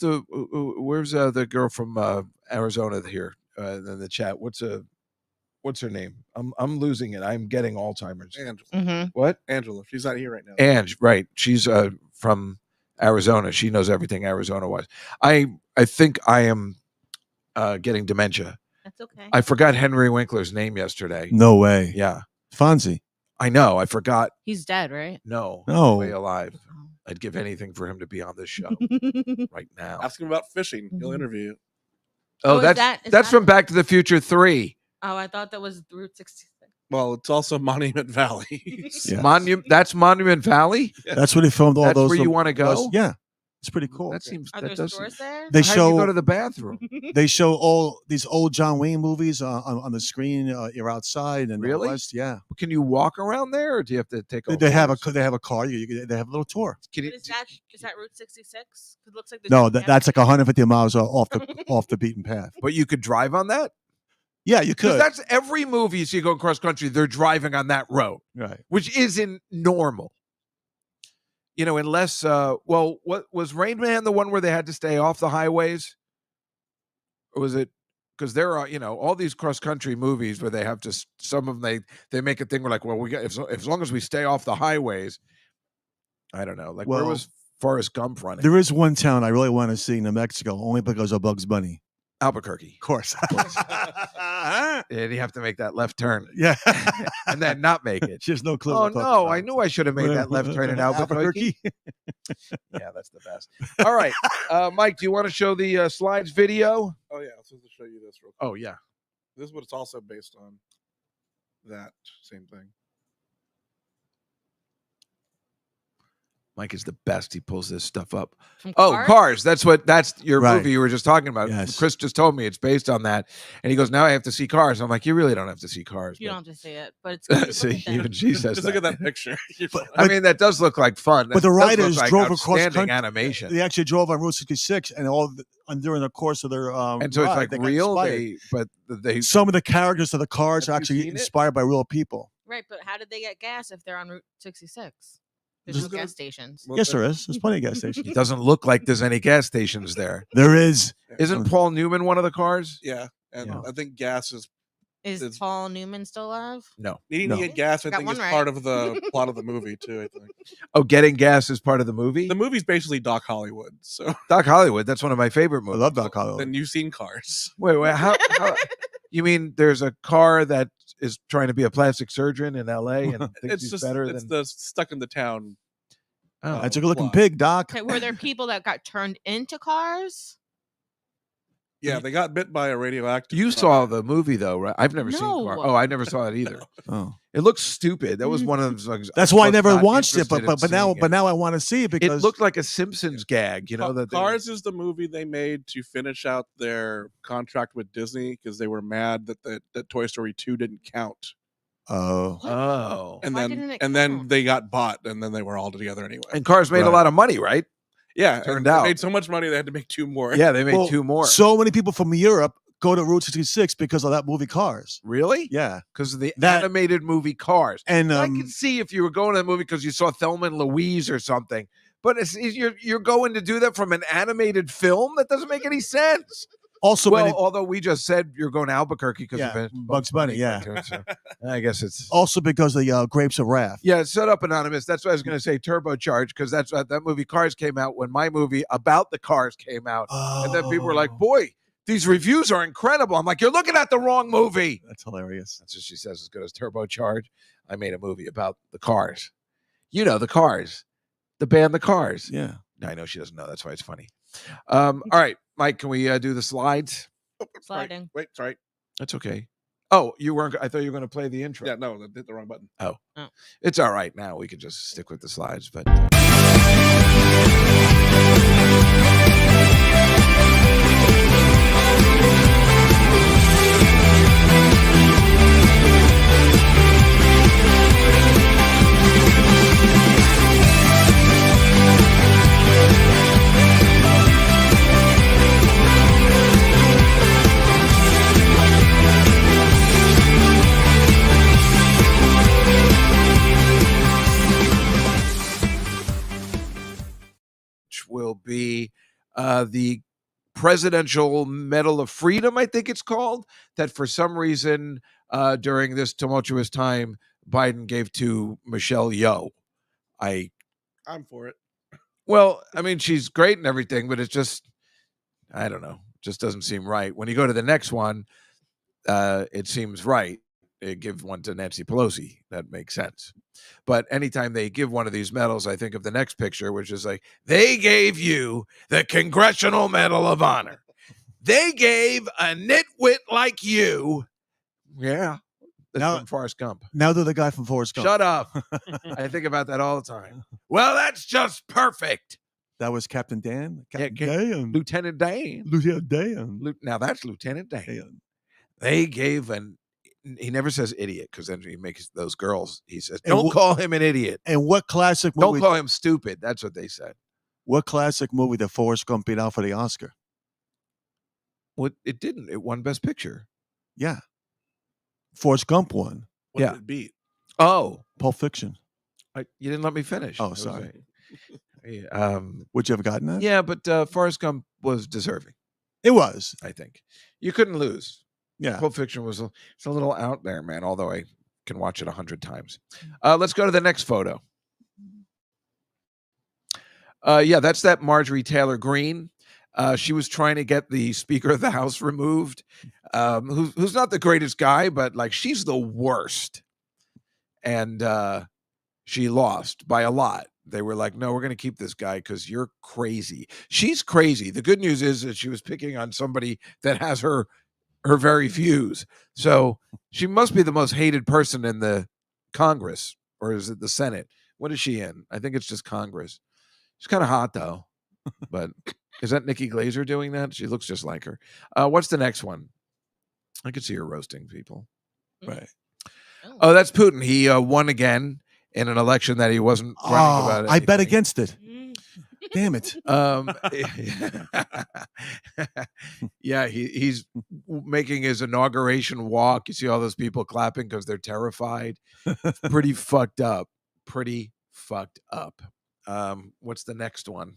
the girl from Arizona here in the chat? What's her name? I'm losing it. I'm getting Alzheimer's. Angela. What? Angela. She's not here right now. Ange, right? She's from Arizona. She knows everything Arizona wise. I think I am getting dementia. That's okay. I forgot Henry Winkler's name yesterday. No way. Yeah, Fonzie. I know. I forgot. He's dead, right? No, No. way alive. I'd give anything for him to be on this show right now. Ask him about fishing. He'll interview you. Oh, is that's that- from Back to the Future 3. Oh, I thought that was Route 66. Well, it's also Monument Valley. Yeah. That's Monument Valley. That's where they filmed all That's those. where you want to go. Yeah, it's pretty cool. That seems. Are That there does. stores there? They How do you go show to the bathroom. they show all these old John Wayne movies on the screen. You're outside and Really? yeah. Can you walk around there, or do you have to take? They have a car. They have a little tour. Can you, Is that Route 66? It looks like No, that's like 150 miles off the beaten path. but you could drive on that. Yeah, you Because could. that's every movie you see going cross country. They're driving on that road, Right. which isn't normal. Unless what was Rain Man the one where they had to stay off the highways, or was it? Because there are all these cross country movies where they have to. Some of them they make a thing where like, well, we got as long as we stay off the highways. I don't know. Like where was Forrest Gump running? There is one town I really want to see in New Mexico, only because of Bugs Bunny. Albuquerque. Of course. And you have to make that left turn. Yeah. And then not make it. She has no clue. Oh what I'm talking no! about. I knew I should have made that left turn in Albuquerque. Yeah, that's the best. All right, Mike, do you want to show the slides video? Oh, yeah. I'm supposed to show you this real quick. Oh yeah. This is what it's also based on. That same thing. Mike is the best. He pulls this stuff up. From Oh, Cars? Cars. That's your Right. movie you were just talking about. Yes. Chris just told me it's based on that. And he goes, now I have to see Cars. I'm like, you really don't have to see Cars. You but- don't have to see it, but it's good. See, even she says Just look at that picture. I mean, that does look like fun. But the That does look writers like drove across outstanding country. animation. They actually drove on Route 66, and during the course of their And so it's ride, like they got real. inspired. They Some of the characters of the cars Have are you actually seen it? inspired by real people. Right, but how did they get gas if they're on Route 66? There's Just no gas stations. Well, Yes, there is. There's plenty of gas stations. it doesn't look like there's any gas stations there. There is. Isn't Paul Newman one of the cars? Yeah. And Yeah. I think gas is Is It's- Paul Newman still alive? No. needing No. to get gas. I Got think one is right. part of the plot of the movie too. I think Oh, getting gas is part of the movie. the movie's basically Doc Hollywood. So Doc Hollywood. That's one of my favorite I movies. love Doc Hollywood. then you've seen Cars. Wait. How you mean there's a car that is trying to be a plastic surgeon in L.A. and thinks It's he's just better it's than? the stuck in the town. Oh. That's a good-looking Wow. pig, Doc. Okay, were there people that got turned into cars? Yeah, they got bit by a radioactive. You car. saw the movie though, right? I've never seen No. Car. Oh, I never saw it either. Oh, It looks stupid. That was one of those. Like, that's why I was never not watched it. But interested in now seeing it. now I want to see it It because looked like a Simpsons gag. You know that they- Cars is the movie they made to finish out their contract with Disney because they were mad that Toy Story 2 didn't count. oh, Oh, And Why then didn't it and then count? they got bought and then they were all together anyway. and Cars made a Right. lot of money, right? yeah, turned and they out. made so much money they had to make two more. Yeah, they made Well, two more. So many people from Europe go to Route 66 because of that movie Cars. Really? Yeah, Because of the That- animated movie Cars. and I can see if you were going to the movie because you saw Thelma and Louise or something. But you're going to do that from an animated film? That doesn't make any sense. also Well, many, although we just said you're going to Albuquerque because Yeah, of it. Bugs Bunny, yeah. cartoon, so I guess it's. also because of the Grapes of Wrath. Yeah, shut up, Anonymous. That's what I was going to say, Turbocharged, because that's what that movie Cars came out when my movie about the cars came out. And then people were like, Oh, boy, these reviews are incredible. I'm like, you're looking at the wrong movie. that's hilarious. That's what she says, as good as Turbocharged. I made a movie about the cars. You know, the cars. The band The Cars. Yeah. I know she doesn't know. That's why it's funny. All right, Mike, can we do the slides? Sliding. Wait, sorry. That's okay. Oh, you weren't. I thought you were going to play the intro. Yeah, no, I hit the wrong button. It's all right now. We could just stick with the slides, but. the Presidential Medal of Freedom, I think it's called, that for some reason during this tumultuous time, Biden gave to Michelle Yeoh. I'm for it. Well, I mean, she's great and everything, but it's just, I don't know, just doesn't seem right. When you go to the next one, it seems right. They give one to Nancy Pelosi. That makes sense. But anytime they give one of these medals, I think of the next picture, which is like, they gave you the Congressional Medal of Honor. They gave a nitwit like you. Yeah. That's Now- from Forrest Gump. Now they're the guy from Forrest Gump. Shut up. I think about that all the time. Well, that's just perfect. That was Captain Dan. Captain Ca- Dan. Lieutenant Dan. Lieutenant Dan. Now that's Lieutenant Dan. Dan. They gave he never says idiot because then he makes those girls, he says, And don't call him an idiot. And what classic Don't movie? call him stupid. That's what they said. What classic movie did Forrest Gump beat out for the Oscar? Well, it didn't. It won Best Picture. Yeah, Forrest Gump won. What Yeah. did it beat? Oh, Pulp Fiction. you didn't let me finish. Oh, That was sorry. Would you have gotten that? Yeah, but Forrest Gump was deserving. It was. I think you couldn't lose. Yeah. Pulp Fiction was it's a little out there, man. Although I can watch it 100 times. Let's go to the next photo. Yeah, that's that Marjorie Taylor Greene. She was trying to get the Speaker of the House removed, who's not the greatest guy, but like she's the worst. And she lost by a lot. They were like, no, we're going to keep this guy because you're crazy. She's crazy. The good news is that she was picking on somebody that has her very views. So she must be the most hated person in the Congress, or is it the Senate? What is she in? I think it's just Congress. She's kind of hot though, but is that Nikki Glaser doing that? She looks just like her. What's the next one? I could see her roasting people. Right. Oh, that's Putin. He won again in an election that he wasn't running about. I bet anything. against it. Damn it. Yeah, he's making his inauguration walk. You see all those people clapping because they're terrified. Pretty fucked up. Pretty fucked up. What's the next one?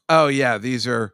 Oh yeah, these are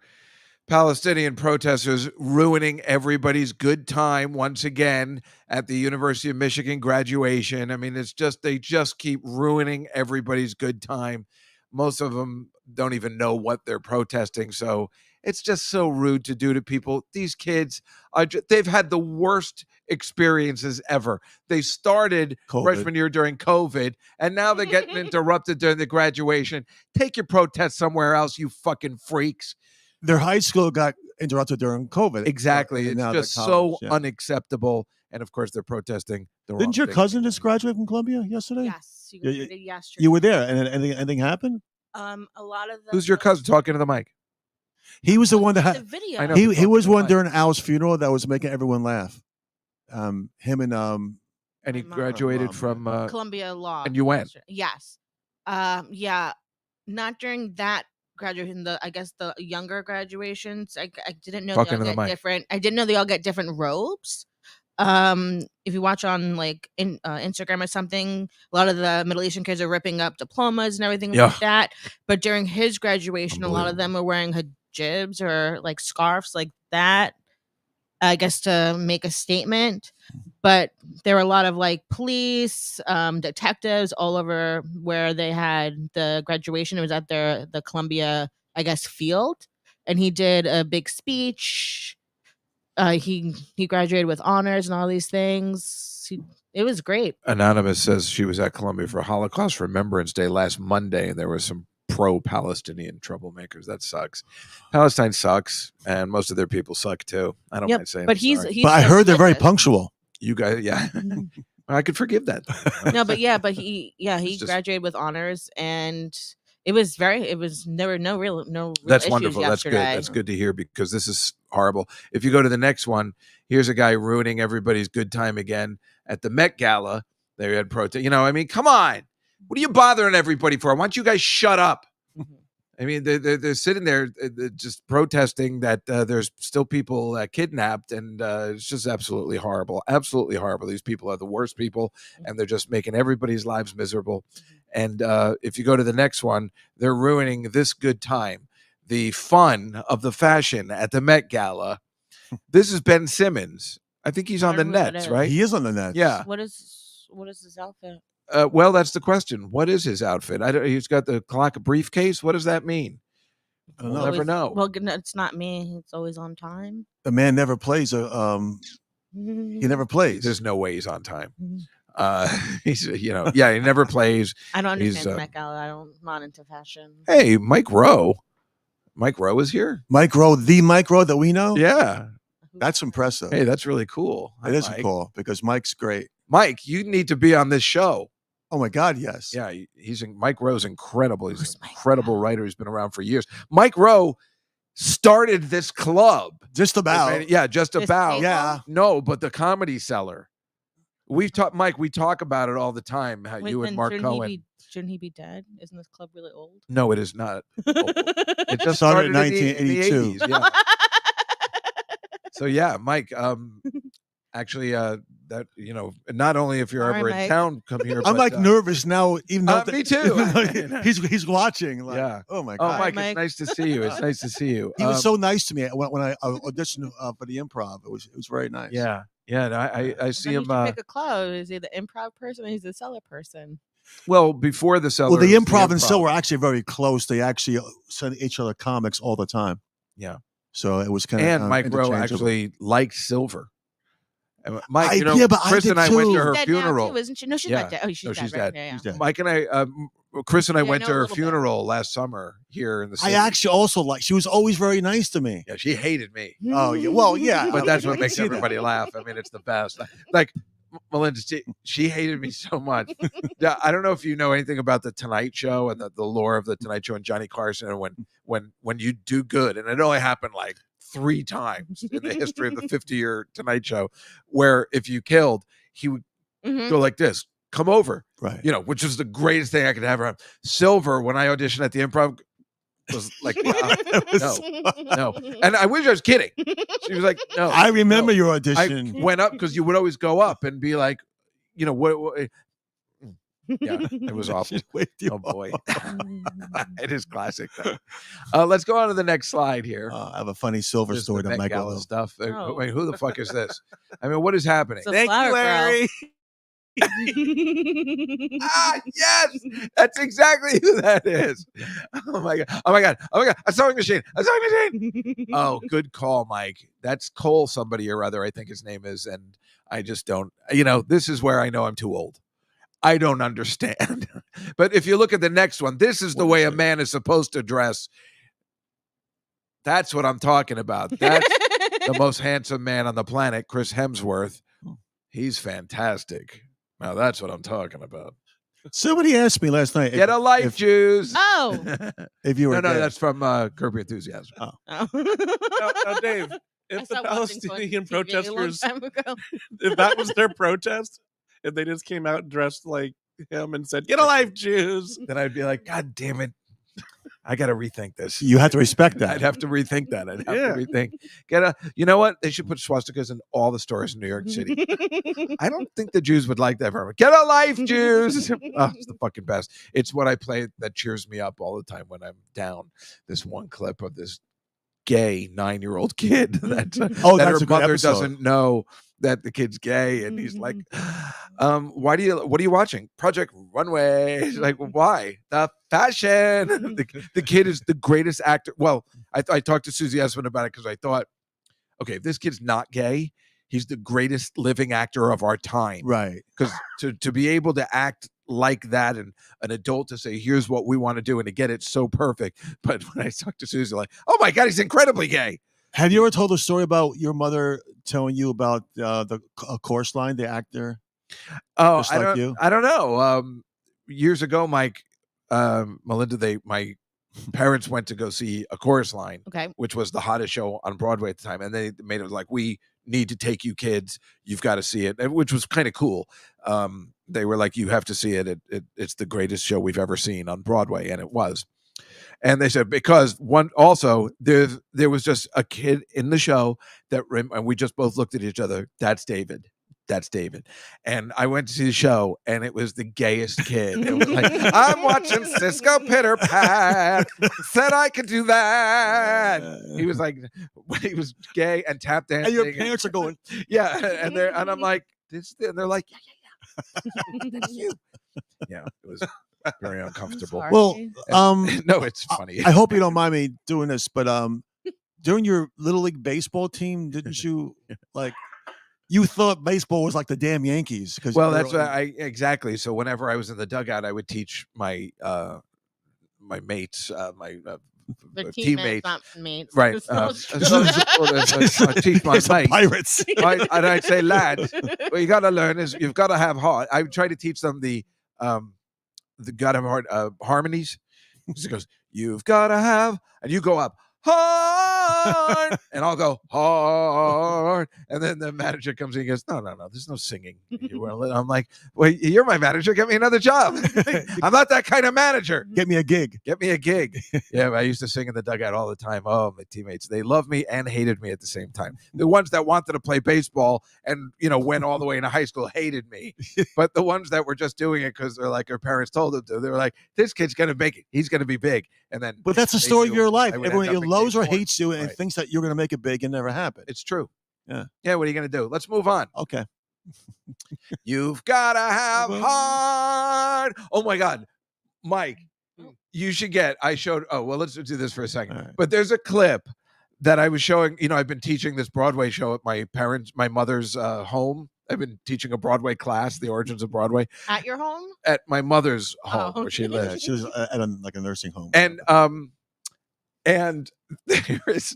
Palestinian protesters ruining everybody's good time once again at the University of Michigan graduation. I mean, it's just, they just keep ruining everybody's good time. Most of them don't even know what they're protesting. So it's just so rude to do to people. These kids are they've had the worst experiences ever. They started freshman year during COVID, and now they're getting interrupted during the graduation. Take your protest somewhere else, you fucking freaks. Their high school got interrupted during COVID. Exactly. And It's now just they're so college, yeah. unacceptable. And of course, they're protesting the wrong Didn't your thing. cousin just graduate from Columbia yesterday? Yes, you Yeah, graduated yesterday. You were there, and anything happened? A lot of the Who's your cousin talking to the mic? He was the one that the had. video. I know. He was one Why? during Al's funeral that was making everyone laugh. Him and And he My mom. graduated Mom, from Columbia Law. and you went? Yes. Yeah. Not during that graduation. I guess the younger graduations. I didn't know Talking they to all the get mic. different. I didn't know they all get different robes. If you watch on like in Instagram or something, a lot of the Middle Eastern kids are ripping up diplomas and everything Yeah. like that. But during his graduation, a lot of Unbelievable. them were wearing hijabs or like scarves like that. I guess to make a statement. But there were a lot of like police, detectives all over where they had the graduation. It was at the Columbia, I guess, field, and he did a big speech. He graduated with honors and all these things. It was great. Anonymous says she was at Columbia for Holocaust Remembrance Day last Monday, and there were some pro-Palestinian troublemakers. That sucks. Palestine sucks, and most of their people suck too. I don't Yep, mind saying. but I'm he's sorry. he's. but I just heard they're very with it. punctual. You guys, yeah. I could forgive that. No, but he It's just- graduated with honors, and there were no real That's issues wonderful. That's good. yesterday. That's good to hear because this is horrible. If you go to the next one, here's a guy ruining everybody's good time again at the Met Gala. They had protest. You know, I mean, come on. What are you bothering everybody for? Why don't you guys shut up? I mean, they're sitting there just protesting that there's still people kidnapped, and it's just absolutely horrible. Absolutely horrible. These people are the worst people, and they're just making everybody's lives miserable. And if you go to the next one, they're ruining this good time, the fun of the fashion at the Met Gala. This is Ben Simmons. I think he's I on the don't know who that Nets, is. right? He is on the Nets. Yeah. What is his outfit? Well, that's the question. What is his outfit? He's got the clock briefcase. What does that mean? I don't We'll know. never know. Well, it's not me. It's always on time. The man never plays. He never plays. There's no way he's on time. He's he never plays. I don't He's, understand the Met Gala. I'm not into fashion. Hey, Mike Rowe. Mike Rowe is here. Mike Rowe, the Mike Rowe that we know. Yeah. That's impressive. Hey, that's really cool. It is Mike. cool because Mike's great. Mike, you need to be on this show. Oh my God, yes. Yeah, Mike Rowe's incredible. He's Who's an Mike incredible Rowe? writer. He's been around for years. Mike Rowe started this club. Just about. Yeah, just This about. table? Yeah. No, but the Comedy Cellar. We've talked, Mike. We talk about it all the time. How Wait, you and then Mark Cohen. Shouldn't he be dead? Isn't this club really old? No, it is not. It just Started started in in the 1982. 80s. Yeah. So yeah, Mike. Actually, that not only if you're All ever right, in Mike. town, come here. I'm but, like nervous now, even though me too. he's watching. Like, Yeah. Oh my Oh, God. Mike, Mike. it's nice to see you. It's nice to see you. He was so nice to me when I auditioned for the improv. It was very nice. Yeah. No, I see Then him. you should pick a club. Is he the improv person or he's the Cellar person? Well, before the Cellar. Well, the it was improv and Cellar were actually very close. They actually sent each other comics all the time. Yeah. So it was kind of And Mike Rowe actually liked Silver. And Mike, but I Chris did and I went too. to her She's dead now, funeral. too, isn't she? No, she's Yeah. not dead. Oh, she's No, dead. she's right? dead. Yeah, yeah. She's dead. Mike and I, Chris and I Yeah, I went know to a her little bit. funeral last summer here in the I city. actually also she was always very nice to me. Yeah, she hated me. Oh, yeah. Well, yeah. But that's what I makes see that. everybody laugh. I mean, it's the best. Like Melinda, she hated me so much. Yeah, I don't know if you know anything about the Tonight Show and the lore of the Tonight Show and Johnny Carson, and when you do good, and it only happened like 3 times in the history of the 50-year Tonight Show, where if you killed, he would Mhm. go like this, come over, Right. Which was the greatest thing I could have around. Silver, when I auditioned at the Improv, was like, no. And I wish I was kidding. She was like, no. I remember no. your I audition. went up because you would always go up and be like, what yeah, it was awful. She's with you. Oh boy. It is classic though. Let's go on to the next slide here. I have a funny Silver This is story the that Met Mike Gala will. stuff. Oh. Wait, who the fuck is this? I mean, what is happening? It's a flower girl. Yes, that's exactly who that is. Oh my god, a sewing machine. Oh, good call, Mike. That's Cole somebody or other, I think his name is, and I just don't, this is where I know I'm too old. I don't understand. But if you look at the next one, this is the way a man is supposed to dress. That's what I'm talking about. That's the most handsome man on the planet, Chris Hemsworth. He's fantastic. Now that's what I'm talking about. Somebody asked me last night. Get a life, Jews. Oh. If you were No, gay. that's from Curb Your Enthusiasm. Oh. Now, Dave, I if the stopped watching Palestinian TV a long protesters, time ago. if that was their protest, if they just came out dressed like him and said, "Get a life, Jews," Then I'd be like, God damn it. I got to rethink this. You have to respect that. I'd have to rethink that. I'd have Yeah. to rethink. You know what? They should put swastikas in all the stores in New York City. I don't think the Jews would like that very much. Get a life, Jews. Oh, it's the fucking best. It's what I play that cheers me up all the time when I'm down. This one clip of this gay 9-year-old kid that Oh, that that's her a good mother episode. doesn't know that the kid's gay, and he's like, what are you watching? Project Runway. He's like, why? The fashion. The kid is the greatest actor. Well, I talked to Susie Essman about it because I thought, okay, if this kid's not gay, he's the greatest living actor of our time. Right. Because to be able to act like that, and an adult to say, here's what we want to do, and to get it so perfect. But when I talked to Susie, like, oh my God, he's incredibly gay. Have you ever told a story about your mother telling you about the Chorus Line, the actor? Oh, Just like you? I don't know. Years ago, Mike, Melinda, my parents went to go see A Chorus Line, Okay. which was the hottest show on Broadway at the time. And they made it like, we need to take you kids. You've got to see it, which was kind of cool. They were like, you have to see it. It's the greatest show we've ever seen on Broadway. And it was. And they said, because one also there was just a kid in the show and we just both looked at each other. That's David. That's David. And I went to see the show, and it was the gayest kid. It was like, I'm watching Cisco Pitter Pat. Said I could do that. He was like, he was gay and tap dancing. And your parents are going, yeah. And I'm like, this, and they're like, yeah. That's you. Yeah, it was very uncomfortable. Sorry. well, No, it's funny. I hope you don't mind me doing this, but during your Little League baseball team, didn't you like? You thought baseball was like the damn Yankees, because Well, that's what exactly. So whenever I was in the dugout, I would teach my my mates, my The teammates, not mates. right? Teach my It's the mates. Pirates. And I'd say, lads, what you got to learn is you've got to have heart. I would try to teach them the got to have heart harmonies. He goes, you've got to have, and you go up hard, and I'll go hard, and then the manager comes in and goes, no, there's no singing. I'm like, well, you're my manager, get me another job. I'm not that kind of manager. Get me a gig. Yeah, I used to sing in the dugout all the time. Oh, my teammates, they loved me and hated me at the same time. The ones that wanted to play baseball and went all the way into high school hated me, but the ones that were just doing it because they're like their parents told them to, they were like, this kid's gonna make it, he's gonna be big. And then, But that's the story of your life. I would Everyone end up either in loves or baseball. hates you and Right. thinks that you're going to make it big, and never happen. It's true. Yeah. Yeah. What are you going to do? Let's move on. Okay. You've got to have heart. Oh my God, Mike, you should get. Let's do this for a second. All right. But there's a clip that I was showing. I've been teaching this Broadway show at my mother's home. I've been teaching a Broadway class, the origins of Broadway, At your home? at my mother's home where she okay. Yeah, lives. she was at a nursing home. And there is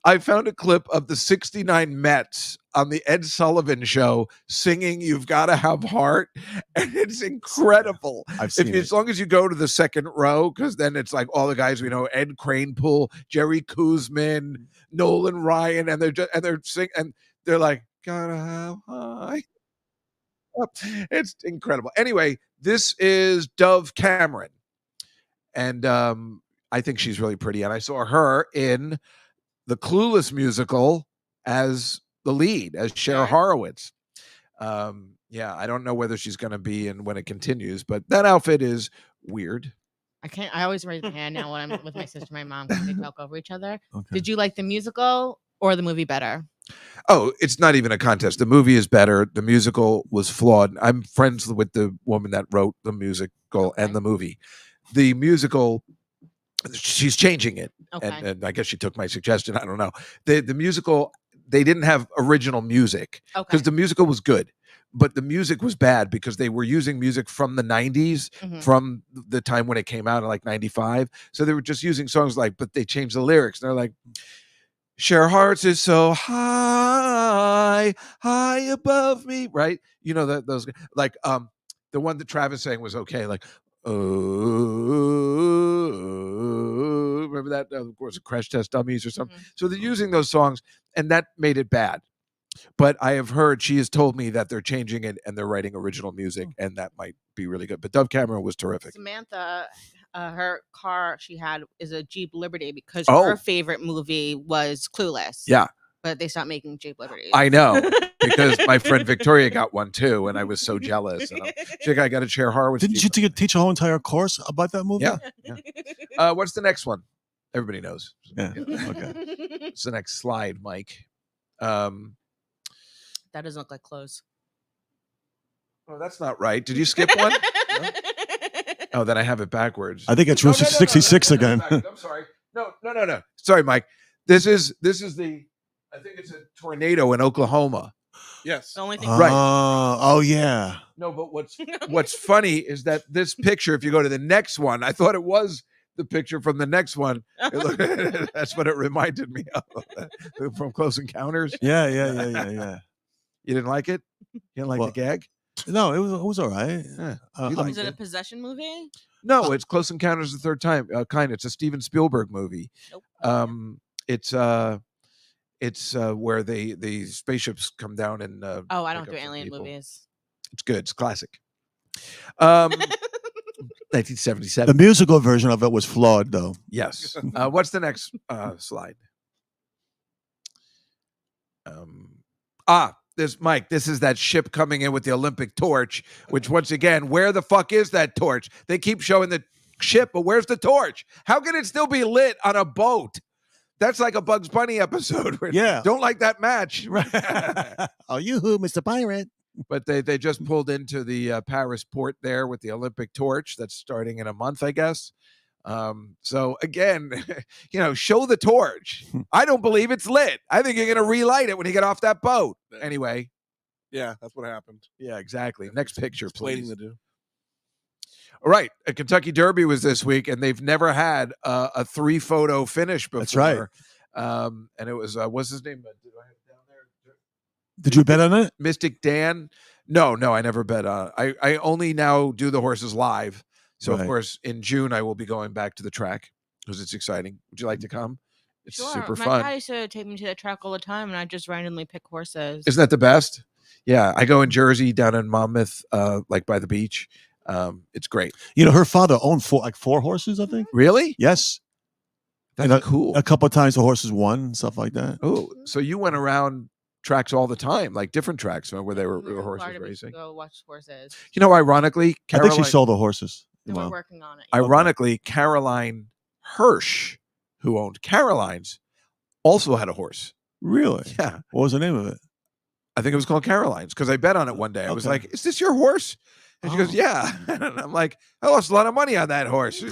I found a clip of the '69 Mets on the Ed Sullivan Show singing "You've Got to Have Heart," and it's incredible. I've seen it. As long as you go to the second row, because then it's like all the guys we know: Ed Kranepool, Jerry Kuzman, Nolan Ryan, and they're singing, and they're like, "Gotta have high." It's incredible. Anyway, this is Dove Cameron, and I think she's really pretty. And I saw her in the Clueless musical as the lead, as Cher Horowitz. Yeah, I don't know whether she's going to be in When It Continues, but that outfit is weird. I always raise my hand now when I'm with my sister and my mom because they talk over each other. Okay. Did you like the musical or the movie better? Oh, it's not even a contest. The movie is better. The musical was flawed. I'm friends with the woman that wrote the musical and the movie. The musical, she's changing it. Okay. And I guess she took my suggestion. I don't know. The musical, they didn't have original music Okay. because the musical was good, but the music was bad because they were using music from the 90s, from the time when it came out in like 95. So they were just using songs but they changed the lyrics. And they're like, Cher Hearts is so high, high above me, right? Those like the one that Travis sang was okay, like oh, remember that? Of course, Crash Test Dummies or something. So they're using those songs, and that made it bad. But I have heard, she has told me that they're changing it and they're writing original music, and that might be really good. But Dove Cameron was terrific. Samantha, her car she had is a Jeep Liberty because Oh. her favorite movie was Clueless. Yeah. But they stopped making Jeep Liberties. I know, because my friend Victoria got one too, and I was so jealous. And she's like, I got a Cher Horowitz. Didn't you teach a whole entire course about that movie? Yeah. What's the next one? Everybody knows. Yeah. Okay. It's the next slide, Mike. That doesn't look like clothes. Oh, that's not right. Did you skip one? Oh, then I have it backwards. I think it's Route 66 again. I'm sorry. No. Sorry, Mike. This is the. I think it's a tornado in Oklahoma. Yes. The only thing Right. Oh yeah. No, but what's funny is that this picture, if you go to the next one, I thought it was the picture from the next one. That's what it reminded me of from Close Encounters. Yeah. You didn't like it? You didn't like the gag? No, it was all right. Yeah. Is it a possession movie? No, it's Close Encounters of the Third Kind. It's a Steven Spielberg movie. Nope. It's where the spaceships come down and I don't pick do up some alien people. movies. It's good. It's classic. 1977. The musical version of it was flawed, though. Yes. What's the next slide? There's Mike. This is that ship coming in with the Olympic torch, which once again, where the fuck is that torch? They keep showing the ship, but where's the torch? How can it still be lit on a boat? That's like a Bugs Bunny episode. Where Yeah. Don't like that match. Oh, yoo-hoo, Mr. Pirate. But they just pulled into the Paris port there with the Olympic torch. That's starting in a month, I guess. So again, show the torch. I don't believe it's lit. I think you're going to relight it when you get off that boat. Anyway. Yeah, that's what happened. Yeah, exactly. Next picture, please. Waiting to do. All right. A Kentucky Derby was this week, and they've never had a 3-photo finish before. That's right. And it was, what's his name? Did I have it down there? Did you bet on it? Mystic Dan. No, I never bet on it. I only now do the horses live. So, Right. of course, in June, I will be going back to the track because it's exciting. Would you like to come? It's super My fun. dad used to take me to the track all the time, and I just randomly pick horses. Isn't that the best? Yeah, I go in Jersey, down in Monmouth, like by the beach. It's great. Her father owned four horses, I think. Really? Yes. That's cool. A couple of times the horses won and stuff like that. Oh, so you went around tracks all the time, like different tracks where they were We were horses Florida Beach to racing. Go watch horses. Ironically, I think she sold the horses. And Well, we're working on it. ironically, Caroline Hirsch, who owned Caroline's, also had a horse. really? Yeah. What was the name of it? I think it was called Caroline's because I bet on it one day. I was Okay. like, "Is this your horse?" And she goes, Oh. "Yeah." And I'm like, "I lost a lot of money on that horse."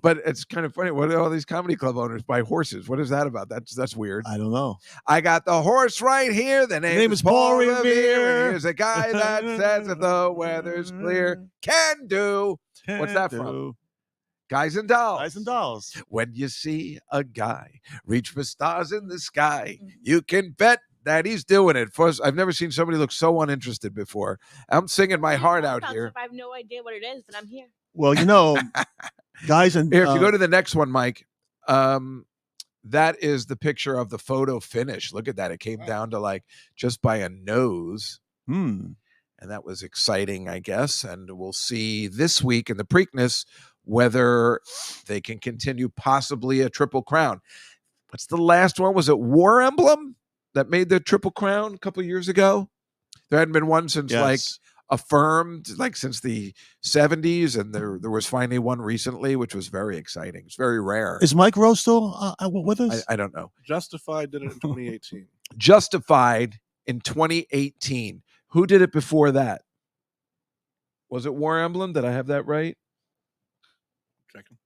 But it's kind of funny. What do all these comedy club owners buy horses? What is that about? That's weird. I don't know. I got the horse right here. The name is Paul Revere. Here's a guy that says if the weather's clear, can do. What's that from? Guys and Dolls. Guys and Dolls. When you see a guy reach for stars in the sky, you can bet that he's doing it. First, I've never seen somebody look so uninterested before. I'm singing my heart out here. I have no idea what it is, but I'm here. Well, guys and Here, if you go to the next one, Mike, that is the picture of the photo finish. Look at that. It came down to like just by a nose. And that was exciting, I guess. And we'll see this week in the Preakness whether they can continue possibly a Triple Crown. What's the last one? Was it War Emblem that made the Triple Crown a couple of years ago? There hadn't been one since like affirmed, like since the 70s, and there was finally one recently, which was very exciting. It's very rare. Is Mike Rowe still with us? I don't know. Justified did it in 2018. Justified in 2018. Who did it before that? Was it War Emblem? Did I have that right? Checking.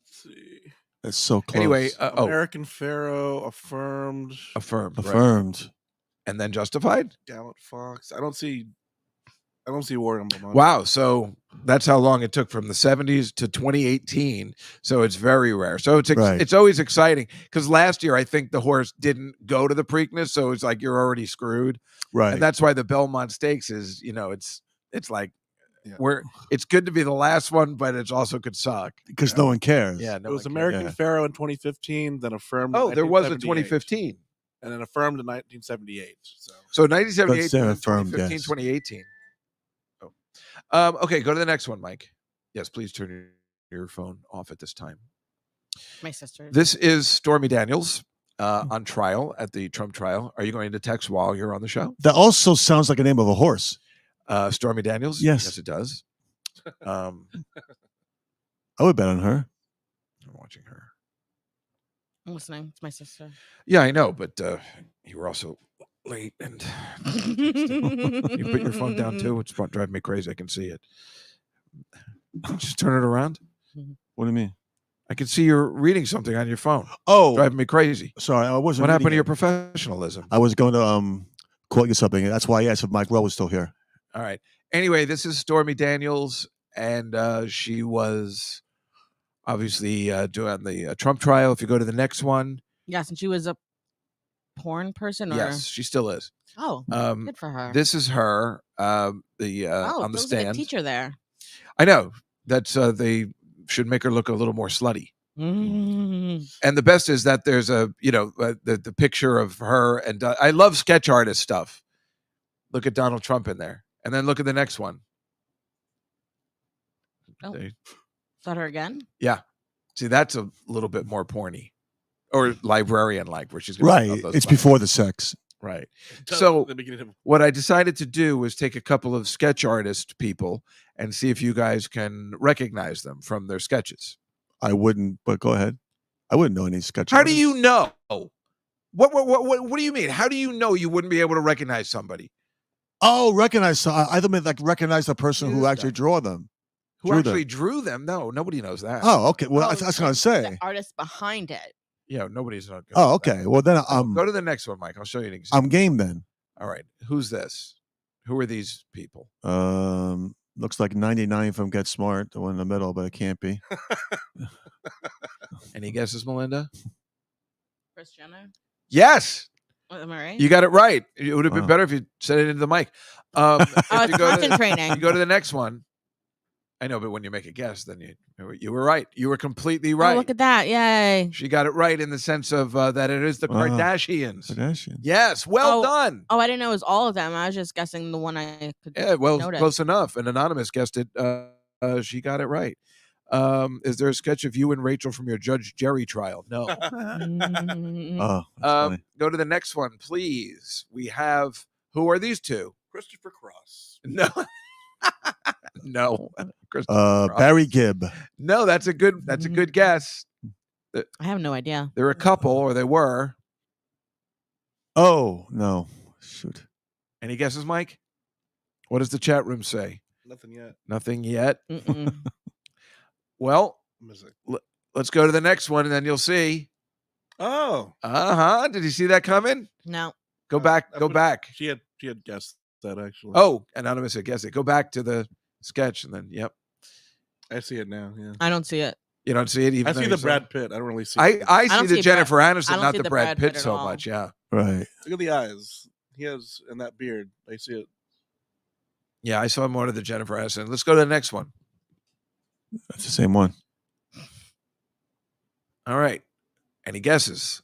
Let's see. It's so close. Anyway, American Pharaoh, Affirmed, Affirmed. And then Justified? Gallant Fox. I don't see War Emblem on. Wow. So that's how long it took from the 70s to 2018. So it's very rare. So it's always exciting because last year I think the horse didn't go to the Preakness, so it's like you're already screwed. Right. And that's why the Belmont Stakes is, it's like it's good to be the last one, but it also could suck because no one cares. Yeah, it was American Pharaoh in 2015, then Affirmed. Oh, there was a 2015, and then Affirmed in 1978. So 1978, Affirmed, 2015, yes. 2018. Okay, go to the next one, Mike. Yes, please turn your phone off at this time. My sister. This is Stormy Daniels on trial at the Trump trial. Are you going to text while you're on the show? That also sounds like a name of a horse. Stormy Daniels? Yes, it does. I would bet on her. I'm watching her. I'm listening. It's my sister. Yeah, I know, but you were also late and you put your phone down too. It's driving me crazy. I can see it. Just turn it around. What do you mean? I can see you're reading something on your phone. Oh, driving me crazy. Sorry, I wasn't. What happened to your professionalism? I was going to quote you something. That's why I asked if Mike Rowe was still here. All right. Anyway, this is Stormy Daniels, and she was obviously doing the Trump trial. If you go to the next one. Yes, and she was a porn person? Or? Yes, she still is. Oh, good for her. This is her on the stand. Like a teacher there. I know. That's they should make her look a little more slutty. And the best is that there's the picture of her, and I love sketch artist stuff. Look at Donald Trump in there. And then look at the next one. Oh. See? Is that her again? Yeah. See, that's a little bit more porny or librarian-like, where she's going Right. to those It's buttons. before the sex. Right. Tell So the beginning of what I decided to do was take a couple of sketch artist people and see if you guys can recognize them from their sketches. I wouldn't, but go ahead. I wouldn't know any sketch. How do artists. you know? What do you mean? How do you know you wouldn't be able to recognize somebody Oh, recognize. I thought meant like recognize the person who Yes, actually draw them. who Drew actually them. drew them? No, nobody knows that. Oh, okay. Well, Oh, that's what I so was gonna The say. artist behind it. Yeah, nobody's not. Good Oh, at that. okay. Well, then No, go to the next one, Mike. I'll show you an example. I'm game then. All right. Who's this? Who are these people? Looks like 99 from Get Smart, the one in the middle, but it can't be. Any guesses, Melinda? Kris Jenner. Yes, Am I right? you got it right. It would have been Wow. better if you said it into the mic. If Oh, you it's go to content you training. go to the next one. I know, but when you make a guess, then you were right. You were completely right. Oh, look at that! Yay! She got it right in the sense of that it is the Wow. Kardashians. Kardashian. Yes, well Oh, done. Oh, I didn't know it was all of them. I was just guessing the one I could. Yeah, well, notice. close enough. An anonymous guessed it. She got it right. Is there a sketch of you and Rachel from your Judge Jerry trial? No. Mm, Oh, that's funny. Go to the next one, please. We have, who are these two? Christopher Cross. No. No. Christopher Cross. Barry Gibb. No, that's a good guess. I have no idea. They're a couple, or they were. Oh no! Shoot. Any guesses, Mike? What does the chat room say? Nothing yet. Nothing yet. Mm-mm. Well, Music. let's go to the next one, and then you'll see. Oh, Did you see that coming? No. Go back. I Go would've- back. She had guessed that actually. Oh, anonymous had guessed it. Go back to the sketch, and then yep. I see it now. Yeah. I don't see it. You don't see it. Even I though see you the saw Brad it? Pitt. I don't really see. I see don't the see Jennifer I Aniston, don't not see the the Brad Brad Pitt Pitt at so all. much. Yeah. Right. Look at the eyes. He has and that beard. I see it. Yeah, I saw more of the Jennifer Aniston. Let's go to the next one. That's the same one. All right. Any guesses?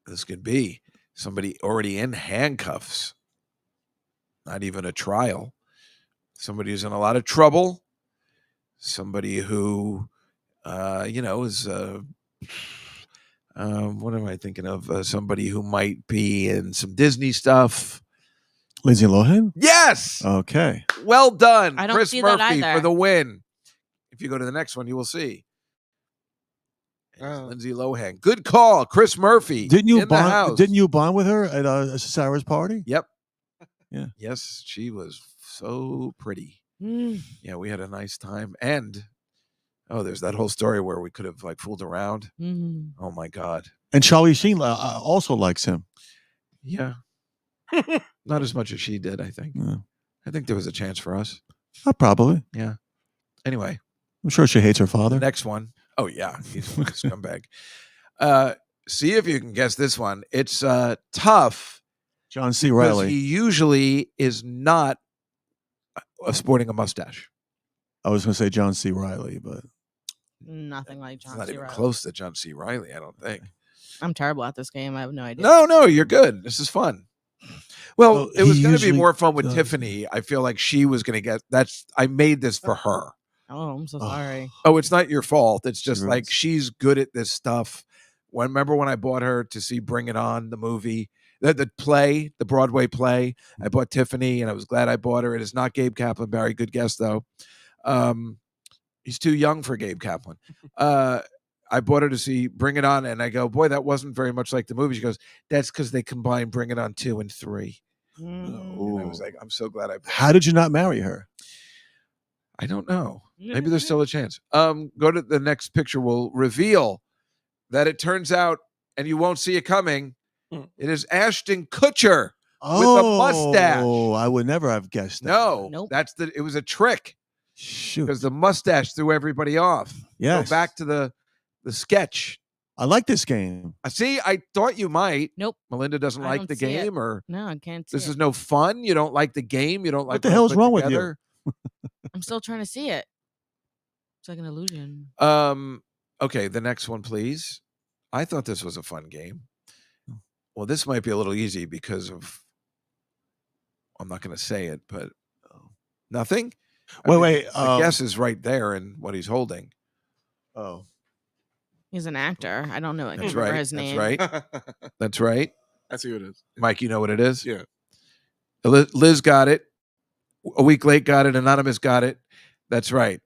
This could be somebody already in handcuffs. Not even a trial. Somebody who's in a lot of trouble. Somebody who, is, what am I thinking of? Somebody who might be in some Disney stuff. Lindsay Lohan. Yes. Okay. Well done. I don't Chris see that Murphy for either. the win. If you go to the next one, you will see. It's Oh. Lindsay Lohan. Good call. Chris Murphy. Didn't you in the house. bond? Didn't you bond with her at Sarah's party? Yep. Yeah. Yes, she was so pretty. Mm. Yeah, we had a nice time. And there's that whole story where we could have like fooled around. Mm. Oh my God. And Charlie Sheen also likes him. Yeah. Not as much as she did, I think. Yeah. I think there was a chance for us. Probably. Yeah. Anyway, I'm sure she hates her the father. next one. Oh yeah, he's a scumbag. See if you can guess this one. It's tough John C. because Riley. he usually is not sporting a mustache. I was going to say John C. Riley, but Nothing like It's John not C. even Reilly. close to John C. Riley, I don't think. I'm terrible at this game. I have no idea. No, you're good. This is fun. Well, Well, it was he going to be usually more fun with does. Tiffany. I feel like she was going to get I made this for her. Oh, I'm so Oh. sorry. Oh, it's not your fault. It's just She like rules. she's good at this stuff. Remember when I bought her to see Bring It On, the movie, the play, the Broadway play? I bought Tiffany, and I was glad I bought her. It is not Gabe Kaplan. Barry, good guess though. He's too young for Gabe Kaplan. I bought her to see Bring It On, and I go, boy, that wasn't very much like the movie. She goes, that's because they combined Bring It On 2 and 3. Mm. And I was like, I'm so glad I bought how did you not marry her? I don't know. Maybe there's still a chance. Go to the next picture. We'll reveal that it turns out, and you won't see it coming, it is Ashton Kutcher. Oh, mustache. I would never have guessed that. No, Nope. it was a trick Shoot. because the mustache threw everybody off. Yes. Go back to the sketch. I like this game. I see. I thought you might. Nope. Melinda doesn't I like don't the see it. game, or No, I can't see this it. is no fun. You don't like the game. You don't like the what I hell's put wrong with you? together? I'm still trying to see it. It's like an illusion. Okay, the next one, please. I thought this was a fun game. Well, this might be a little easy because of, I'm not going to say it, but Nothing. Wait. My guess is right there in what he's holding. Oh, He's an actor. I don't know. I That's can't remember right. his That's name. right. That's right. I see what it is. Mike, you know what it is? Yeah. Liz got it. A week late got it. Anonymous got it. That's right.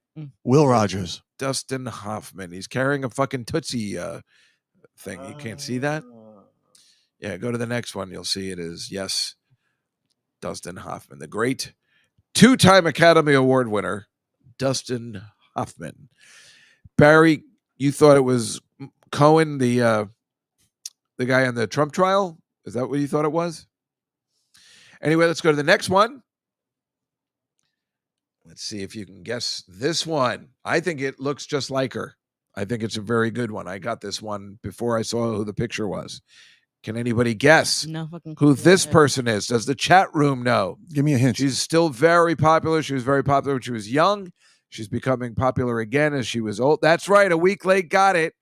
Will Rogers. Dustin Hoffman. He's carrying a fucking Tootsie thing. You can't see that? Yeah, go to the next one. You'll see it is, yes, Dustin Hoffman, the great two-time Academy Award winner, Dustin Hoffman. Barry, you thought it was Cohen, the guy on the Trump trial? Is that what you thought it was? Anyway, let's go to the next one. Let's see if you can guess this one. I think it looks just like her. I think it's a very good one. I got this one before I saw who the picture was. Can anybody guess No fucking who clue. this person is? Does the chat room know? Give me a hint. She's still very popular. She was very popular when she was young. She's becoming popular again as she was old. That's right. A week late got it.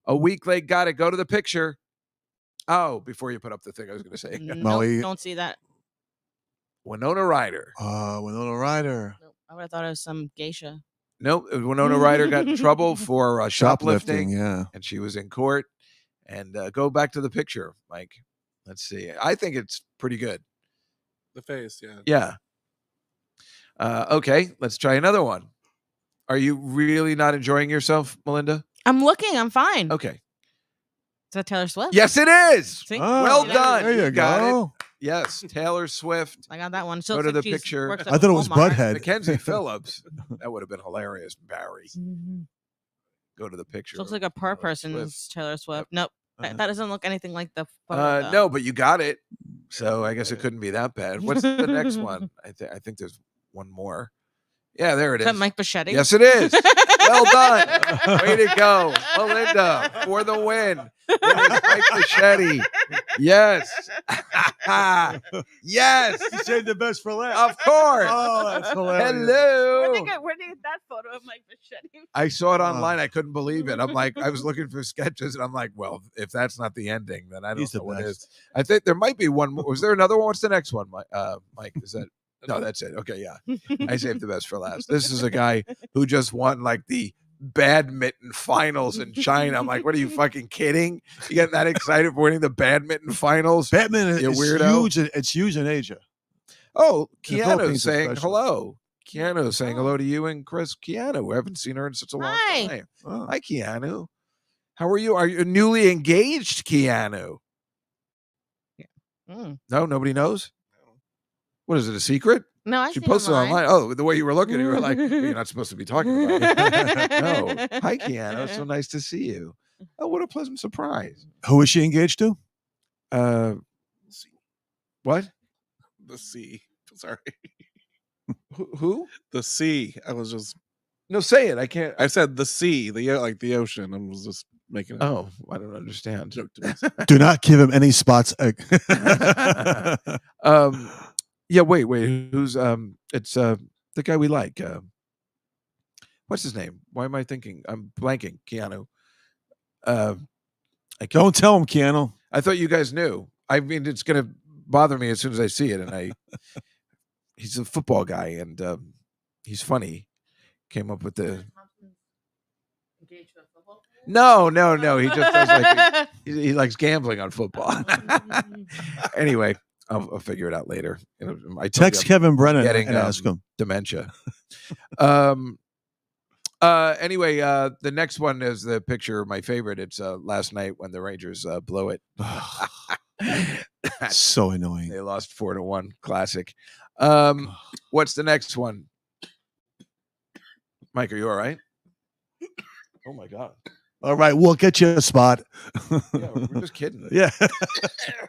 A week late got it. Go to the picture. Oh, before you put up the thing, I was going to say Nope, Molly- don't see that. Winona Ryder. Winona Ryder. Nope. I would have thought it was some geisha. Nope. Winona Ryder got in trouble for shoplifting, Yeah. and she was in court. And go back to the picture, Mike. Let's see. I think it's pretty good. The face, yeah. Yeah. Okay, let's try another one. Are you really not enjoying yourself, Melinda? I'm looking. I'm fine. Okay. Is that Taylor Swift? Yes, it is. See? Well See that? done. There you got go. it. Yes, Taylor Swift. I got that one. She Go looks to like the she's picture. works I at thought it was Walmart. Butthead. Mackenzie Phillips. That would have been hilarious, Barry. Mhm. Go to the picture. She looks of like a per Taylor person. Swift. Is Taylor Swift. Nope. Uh-huh. That doesn't look anything like the photo. though. No, but you got it. So I guess it couldn't be that bad. What's the next one? I think there's one more. Yeah, there it Is is. that Mike Bichetti? Yes, it is. Well done. Way to go, Melinda, for the win. It is Mike Bichetti. Yes. Yes. You saved the best for last. Of course. Oh, that's hilarious. Hello. Where did you get that photo of Mike Bichetti? I saw it online. I couldn't believe it. I'm like, I was looking for sketches, and I'm like, well, if that's not the ending, then I don't He's the know what is. best. I think there might be one more. Was there another one? What's the next one, Mike? Is that? No, that's it. Okay, yeah. I saved the best for last. This is a guy who just won like the badminton finals in China. I'm like, what are you fucking kidding? You getting that excited for winning the badminton finals? Batman You is weirdo. huge. It's huge in Asia. Oh, In the Keanu Philippines saying especially. hello. Keanu saying hello to you and Chris. Keanu, we haven't seen her in such a long Hi. time. Oh. Hi, Keanu. How are you? Are you newly engaged, Keanu? Mm. No, nobody knows. What is it? A secret? No, I She see posted it online. online. Oh, the way you were looking, you were like, you're not supposed to be talking about it. No. Hi, Keanu. So nice to see you. Oh, what a pleasant surprise. Who is she engaged to? What? The sea. Sorry. Who? The sea. I was just No, say it. I can't. I said the sea, like the ocean. I was just making a Oh, I don't understand. joke to myself. Do not give him any spots. Yeah, wait. Who's it's the guy we like. What's his name? Why am I thinking? I'm blanking. Keanu. I can't. Don't tell him, Keanu. I thought you guys knew. I mean, it's gonna bother me as soon as I see it. And he's a football guy, and he's funny. Came up with the no. He just does like he likes gambling on football. Anyway, I'll figure it out later. I told you Text I'm Kevin Brennan getting and ask him. dementia. Anyway, the next one is the picture. My favorite. It's last night when the Rangers blow it. So annoying. They lost 4-1. Classic. What's the next one? Mike, are you all right? Oh my God. All right, we'll get you a spot. Yeah, we're just kidding. Yeah.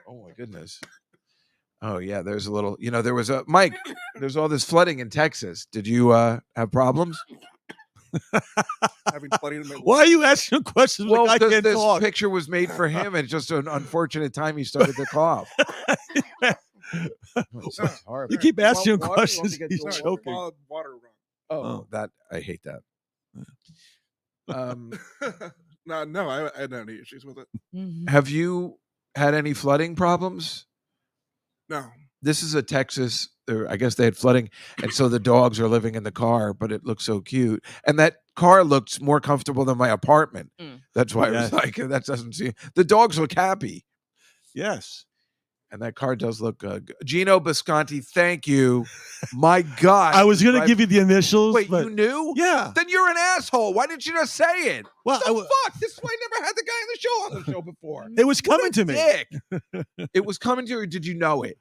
Oh my goodness. Oh yeah, there's a little. There was a Mike. There's all this flooding in Texas. Did you have problems? Having flooding in my Why are you asking questions? Well, Like I because can't this talk. picture was made for him, and it's just an unfortunate time he started to cough. It's horrible. You keep asking him Water? You want questions. to get He's the choking. Water run. Oh, that I hate that. No, I had no issues with it. Have you had any flooding problems? No. This is a Texas I guess they had flooding, and so the dogs are living in the car, but it looks so cute. And that car looks more comfortable than my apartment. That's why I was Yes. like, that doesn't seem. The dogs look happy, Yes. and that car does look good. Gino Bisconti, thank you. My God, I was going to give you the initials. Wait, but you knew? Yeah. Then you're an asshole. Why didn't you just say it? Well, What the fuck? This is why I never had the guy on the show before. it was What coming a to me. dick. It was coming to you, or did you know it?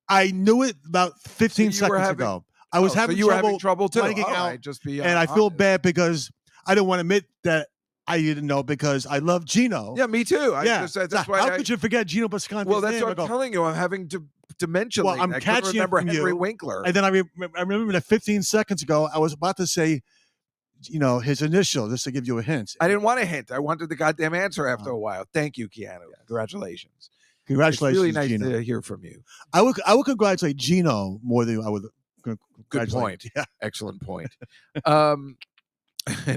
I knew it about 15 So you were seconds having- ago. I was so having you were trouble having trouble too. blanking All out, right, just be and I feel honest. bad because I didn't want to admit that I didn't know because I love Gino. Yeah, me too. Yeah. That's why. How could you forget Gino Bisconti's Well, that's name? what I I'm go, telling you. I'm having dementia. Well, I'm I couldn't catching it remember from Henry you. Winkler. And then I remember that 15 seconds ago, I was about to say, his initial, just to give you a hint. I didn't want a hint. I wanted the goddamn answer after a while. Thank you, Keanu. Congratulations. Congratulations, It's really nice Gino. to hear from you. I would congratulate Gino more than I would Good congratulate. point. Yeah. Excellent point. And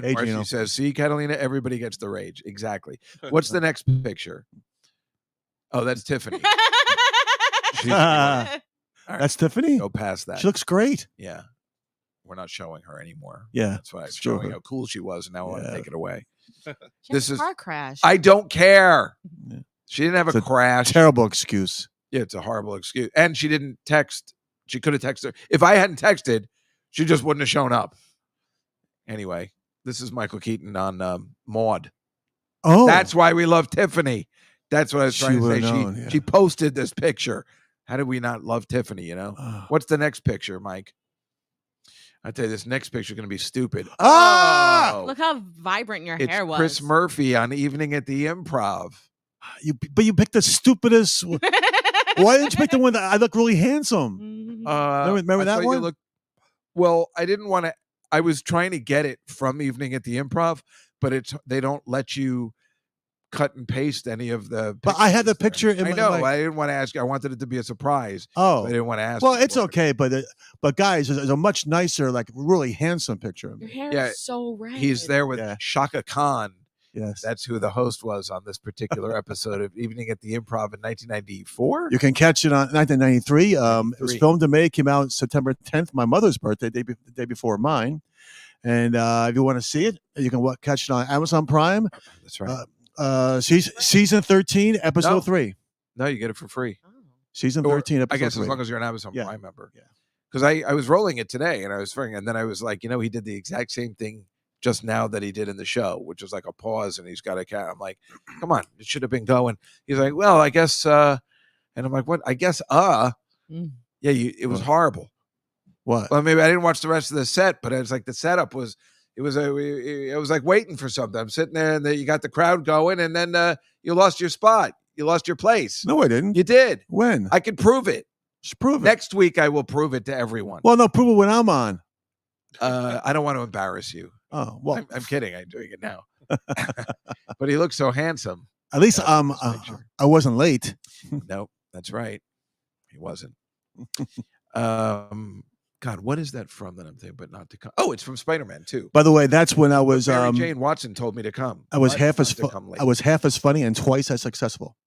Hey, Marcy Gino. says, "See, Catalina, everybody gets the rage." Exactly. What's the next picture? Oh, that's Tiffany. She's All right, That's Tiffany. go past that. She looks great. Yeah, we're not showing her anymore. Yeah. That's why I'm It's true. showing how cool she was, and now I want to Yeah. take it away. She This had a is- car crash. I don't care. Yeah. She didn't have It's a a crash. Terrible excuse. Yeah, it's a horrible excuse. And she didn't text. She could have texted. If I hadn't texted, she just wouldn't have shown up. Anyway, this is Michael Keaton on Maude. Oh, That's why we love Tiffany. That's what I was She trying to say. would've known, yeah. She posted this picture. How did we not love Tiffany, Oh. What's the next picture, Mike? I tell you, this next picture is going to be stupid. Ah! Oh, Look how vibrant your it's hair was. Chris Murphy on Evening at the Improv. But you picked the stupidest. Why didn't you pick the one that I look really handsome? Mhm. Remember I that thought you one? looked- well, I didn't want to. I was trying to get it from Evening at the Improv, but they don't let you cut and paste any of the. But I had the pictures there. picture in I my- know. my- I didn't want to ask you. I wanted it to be a surprise. Oh, I didn't want to ask. well, you it's for it. okay. But guys, there's a much nicer, like really handsome picture of Your me. hair Yeah, is so red. He's there with Yeah. Shaka Khan. Yes. That's who the host was on this particular episode of Evening at the Improv in 1994. You can catch it on 1993. It was 93. filmed in May. Came out September 10th, my mother's birthday, the day before mine. And if you want to see it, you can catch it on Amazon Prime. That's right. Season 13, episode No. 3. No, you get it for free. Oh. Season Or, 13, episode I guess 3. as long as you're an Amazon Yeah. Prime member. Yeah. Because I was rolling it today and I was figuring, and then I was like, he did the exact same thing just now that he did in the show, which was like a pause and he's got a cat. I'm like, come on, it should have been going. He's like, well, I guess, and I'm like, what? I guess, Mm. yeah, it was What? horrible. What? Well, maybe I didn't watch the rest of the set, but it's like the setup was, it was like waiting for something. I'm sitting there and you got the crowd going and then you lost your spot. You lost your place. No, I didn't. You did. When? I can prove it. Just prove it. Next week, I will prove it to everyone. Well, no, prove it when I'm on. I don't want to embarrass you. Oh, well, I'm kidding. I'm doing it now. But he looks so handsome. at least this picture. I wasn't late. Nope, that's right. He wasn't. God, what is that from that I'm thinking, but not to come? Oh, it's from Spider-Man 2. By the way, that's when I But was Mary Jane Watson told me to come. I was but half not as to come late. I was half as funny and twice as successful.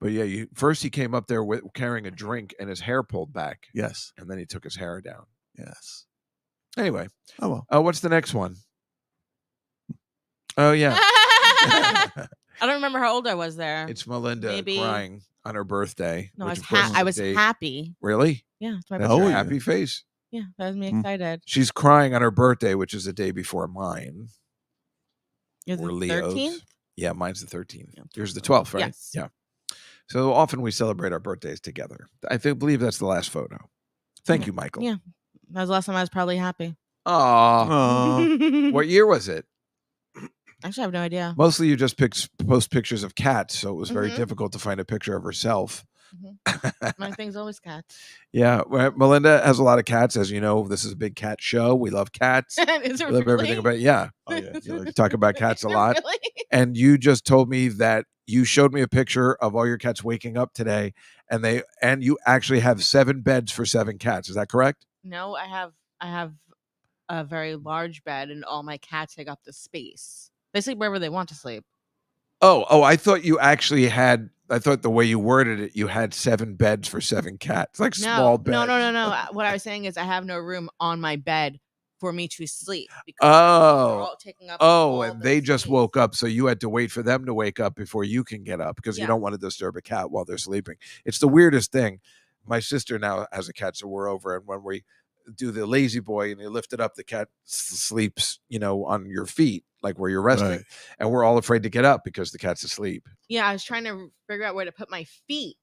But yeah, first he came up there carrying a drink and his hair pulled back, Yes. and then he took his hair down. Yes. Anyway, Oh well. what's the next one? Oh yeah, I don't remember how old I was there. it's Melinda Maybe- crying on her birthday. No, I which was, of course is I the was day- happy. Really? Yeah, it's my That's birthday. your yeah. happy face. Yeah, that was me Mm. excited. She's crying on her birthday, which is the day before mine. You're We're the Leos. 13th? Yeah, mine's the 13th. Yeah. Yours the 12th, right? Yes. Yeah. So often we celebrate our birthdays together. believe that's the last photo. Thank you, Michael. Yeah. That was the last time I was probably happy. Aw. Aw. What year was it? Actually, I have no idea. Mostly you just post pictures of cats, so it was very Mhm. difficult to find a picture of herself. My thing's always cats. Yeah, Melinda has a lot of cats. As you know, this is a big cat show. We love cats. Is it We love really? everything about yeah. Oh yeah. We talk about cats a Is it lot. really? And you just told me that you showed me a picture of all your cats waking up today, and you actually have 7 beds for 7 cats. Is that correct? No, I have a very large bed, and all my cats take up the space. They sleep wherever they want to sleep. Oh, I thought you actually had. I thought the way you worded it, you had 7 beds for 7 cats, like small beds. No. What I was saying is I have no room on my bed for me to sleep because they're Oh, all taking up all and the they just space. woke up, so you had to wait for them to wake up before you can get up because you Yeah. don't want to disturb a cat while they're sleeping. It's the weirdest thing. My sister now has a cat, so we're over, and when we do the lazy boy and you lift it up, the cat sleeps, on your feet, like where you're resting, Right. and we're all afraid to get up because the cat's asleep. Yeah, I was trying to figure out where to put my feet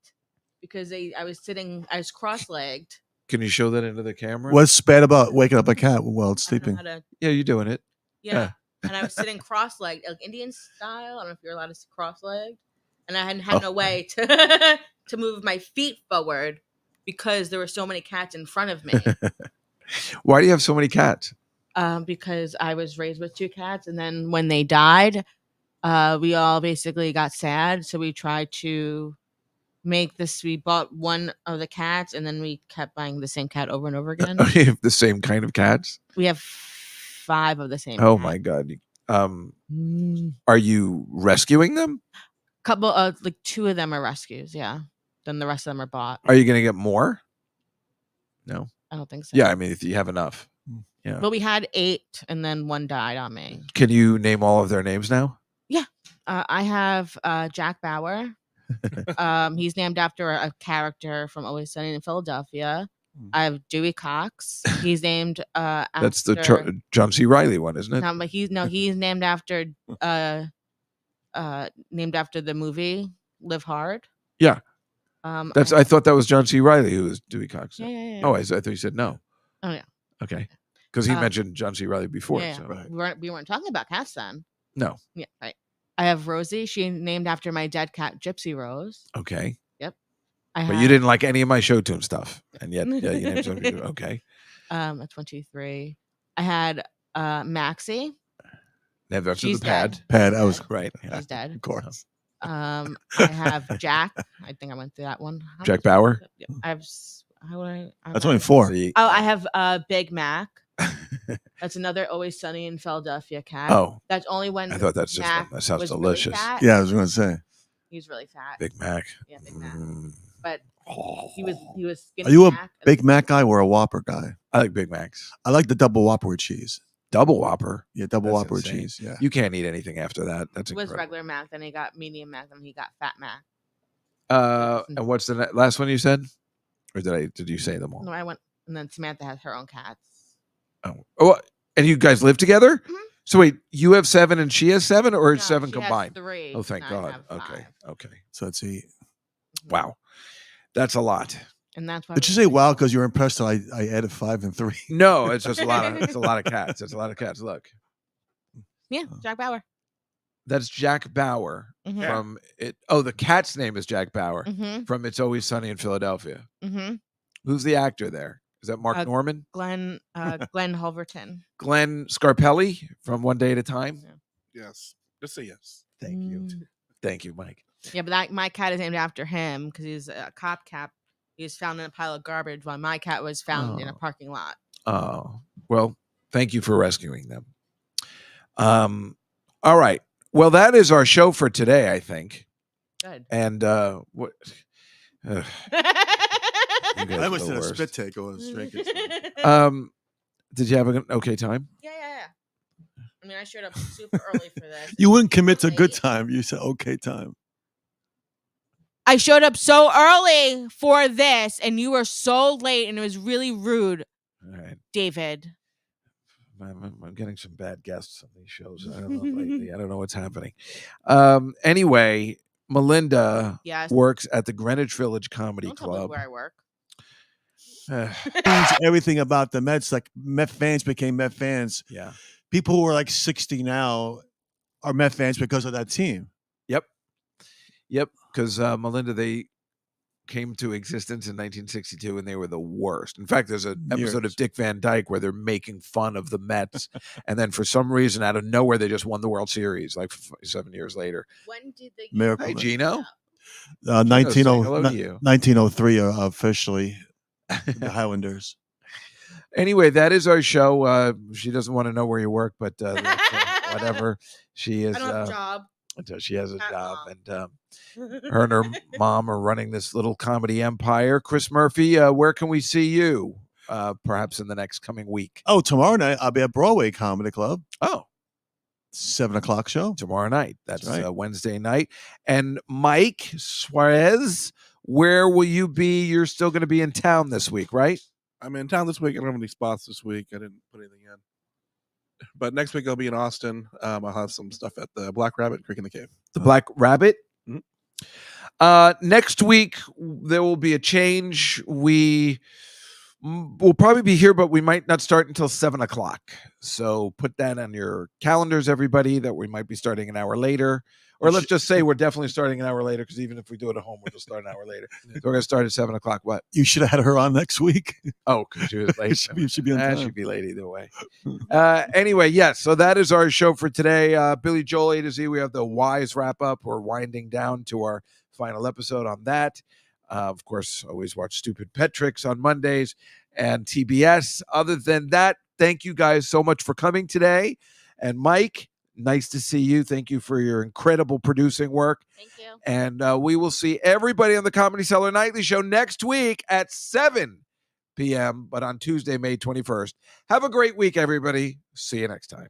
because I was cross-legged. Can you show that into the camera? What's bad about waking up a cat while it's I don't know sleeping? how to. Yeah, you're doing it. Yeah. And I was sitting cross-legged, like Indian style. I don't know if you're allowed to sit cross-legged. And I had no way to to move my feet forward because there were so many cats in front of me. Why do you have so many cats? Because I was raised with 2 cats, and then when they died, we all basically got sad. So we tried to make this. We bought one of the cats, and then we kept buying the same cat over and over again. You have the same kind of cats? We have 5 of the same. Oh cat. my God. Are you rescuing them? Couple like 2 of them are rescues, yeah. Then the rest of them are bought. Are you going to get more? No. I don't think so. Yeah, I mean, if you have enough. Yeah. But we had 8, and then 1 died on me. Can you name all of their names now? I have Jack Bauer. He's named after a character from Always Sunny in Philadelphia. I have Dewey Cox. He's named after. That's the John C. Reilly one, isn't it? No, but he's named after the movie Live Hard. Yeah. I thought that was John C. Reilly who was Dewey Cox. Yeah. Oh, I thought you said no. Oh yeah. Okay. Because he mentioned John C. Reilly before. Yeah. So. Right. We weren't talking about cats then. No. Yeah, right. I have Rosie. She named after my dead cat, Gypsy Rose. Okay. Yep. But you didn't like any of my show tune stuff, and yet you named something. Okay. That's 1, 2, 3. I had Maxie. Never after She's the pad. dead. Pad, I was Right. Yeah. She's dead. of course. I have Jack. I think I went through that one. How Jack much- Bauer? Yeah, I have. How would I? That's only 4. See- Oh, I have Big Mac. That's another Always Sunny in Philadelphia cat. Oh, That's only when I thought that's just Mac that sounds was delicious. Really fat. Yeah, I was going to say. He's really fat. Big Mac. Yeah, Big Mac. Mm. But he was. Skinny Are you a Mac, and Big Mac guy or a Whopper guy? I like Big Macs. I like the double Whopper with cheese. Double Whopper. Yeah, double That's Whopper with insane. cheese. Yeah. You can't eat anything after that. That's He was incredible. regular Mac, then he got medium Mac, then he got fat Mac. And what's the last one you said? Or did you say them all? No, I went, and then Samantha has her own cats. Oh, and you guys live together? Mhm. So wait, you have 7 and she has 7, or No, it's 7 she has combined? 3. Oh, thank and I God. have Okay. 5. Okay. So it's a. Wow. That's a lot. And that's why. Did you say wow because you're impressed that I added 5 and 3? No, it's just a lot of cats. It's a lot of cats. Look. Yeah, Jack Bauer. That's Jack Bauer Mhm. from it. Oh, the cat's name is Jack Bauer Mm-hmm. from It's Always Sunny in Philadelphia. Mm-hmm. Who's the actor there? Is that Mark Norman? Glenn Holverton. Glenn Scarpelli from One Day at a Time? Yes. Just say yes. Thank you. Thank you, Mike. Yeah, but my cat is named after him because he's a cop cat. He was found in a pile of garbage while my cat was found in a parking lot. Oh, well, thank you for rescuing them. All right. Well, that is our show for today, I think. Good. And what? You guys I are was the in a worst. spit take. I was drinking. Did you have an okay time? Yeah. I mean, I showed up super early for this. You wouldn't commit to good Late. time. You said okay time. I showed up so early for this, and you were so late, and it was really rude, All right. David. I'm getting some bad guests on these shows. I don't know lately. I don't know what's happening. Anyway, Melinda Yes. works at the Greenwich Village Comedy Don't tell me Club. where I work. Changed everything about the Mets. Like Met fans became Met fans. Yeah. People who are like 60 now are Met fans because of that team. Yep. Because Melinda, they came to existence in 1962 and they were the worst. In fact, there's an episode Years. of Dick Van Dyke where they're making fun of the Mets. And then for some reason, out of nowhere, they just won the World Series like 7 years later. When did they? Miracle Hey, Man. Gino. 1903 saying hello to you. 1903 officially, the Highlanders. Anyway, that is our show. She doesn't want to know where you work, but that's, whatever. She is. I don't have a job. until she has a Not job. mom. And her and her mom are running this little comedy empire. Chris Murphy, where can we see you? Perhaps in the next coming week. Oh, tomorrow night I'll be at Broadway Comedy Club. Oh, 7:00 show. tomorrow night. That's right. Wednesday night. And Mike Suarez, where will you be? You're still going to be in town this week, right? I'm in town this week. I don't have any spots this week. I didn't put anything in. But next week I'll be in Austin. I'll have some stuff at the Black Rabbit Creek in the Cave. The Black Rabbit. Mhm. Next week there will be a change. We'll probably be here, but we might not start until 7:00. So put that on your calendars, everybody, that we might be starting an hour later. Or let's just say we're definitely starting an hour later, because even if we do it at home, we'll just start an hour later. So we're going to start at 7:00. What? You should have had her on next week. Oh, because she was late. She'd be on time. She'd be late either way. Anyway, yes. So that is our show for today. Billy Joel A to Z. We have the Wise wrap up. We're winding down to our final episode on that. Of course, always watch Stupid Pet Tricks on Mondays and TBS. Other than that, thank you guys so much for coming today. And Mike, nice to see you. Thank you for your incredible producing work. Thank you. And we will see everybody on the Comedy Cellar Nightly Show next week at 7 p.m., but on Tuesday, May 21st. Have a great week, everybody. See you next time.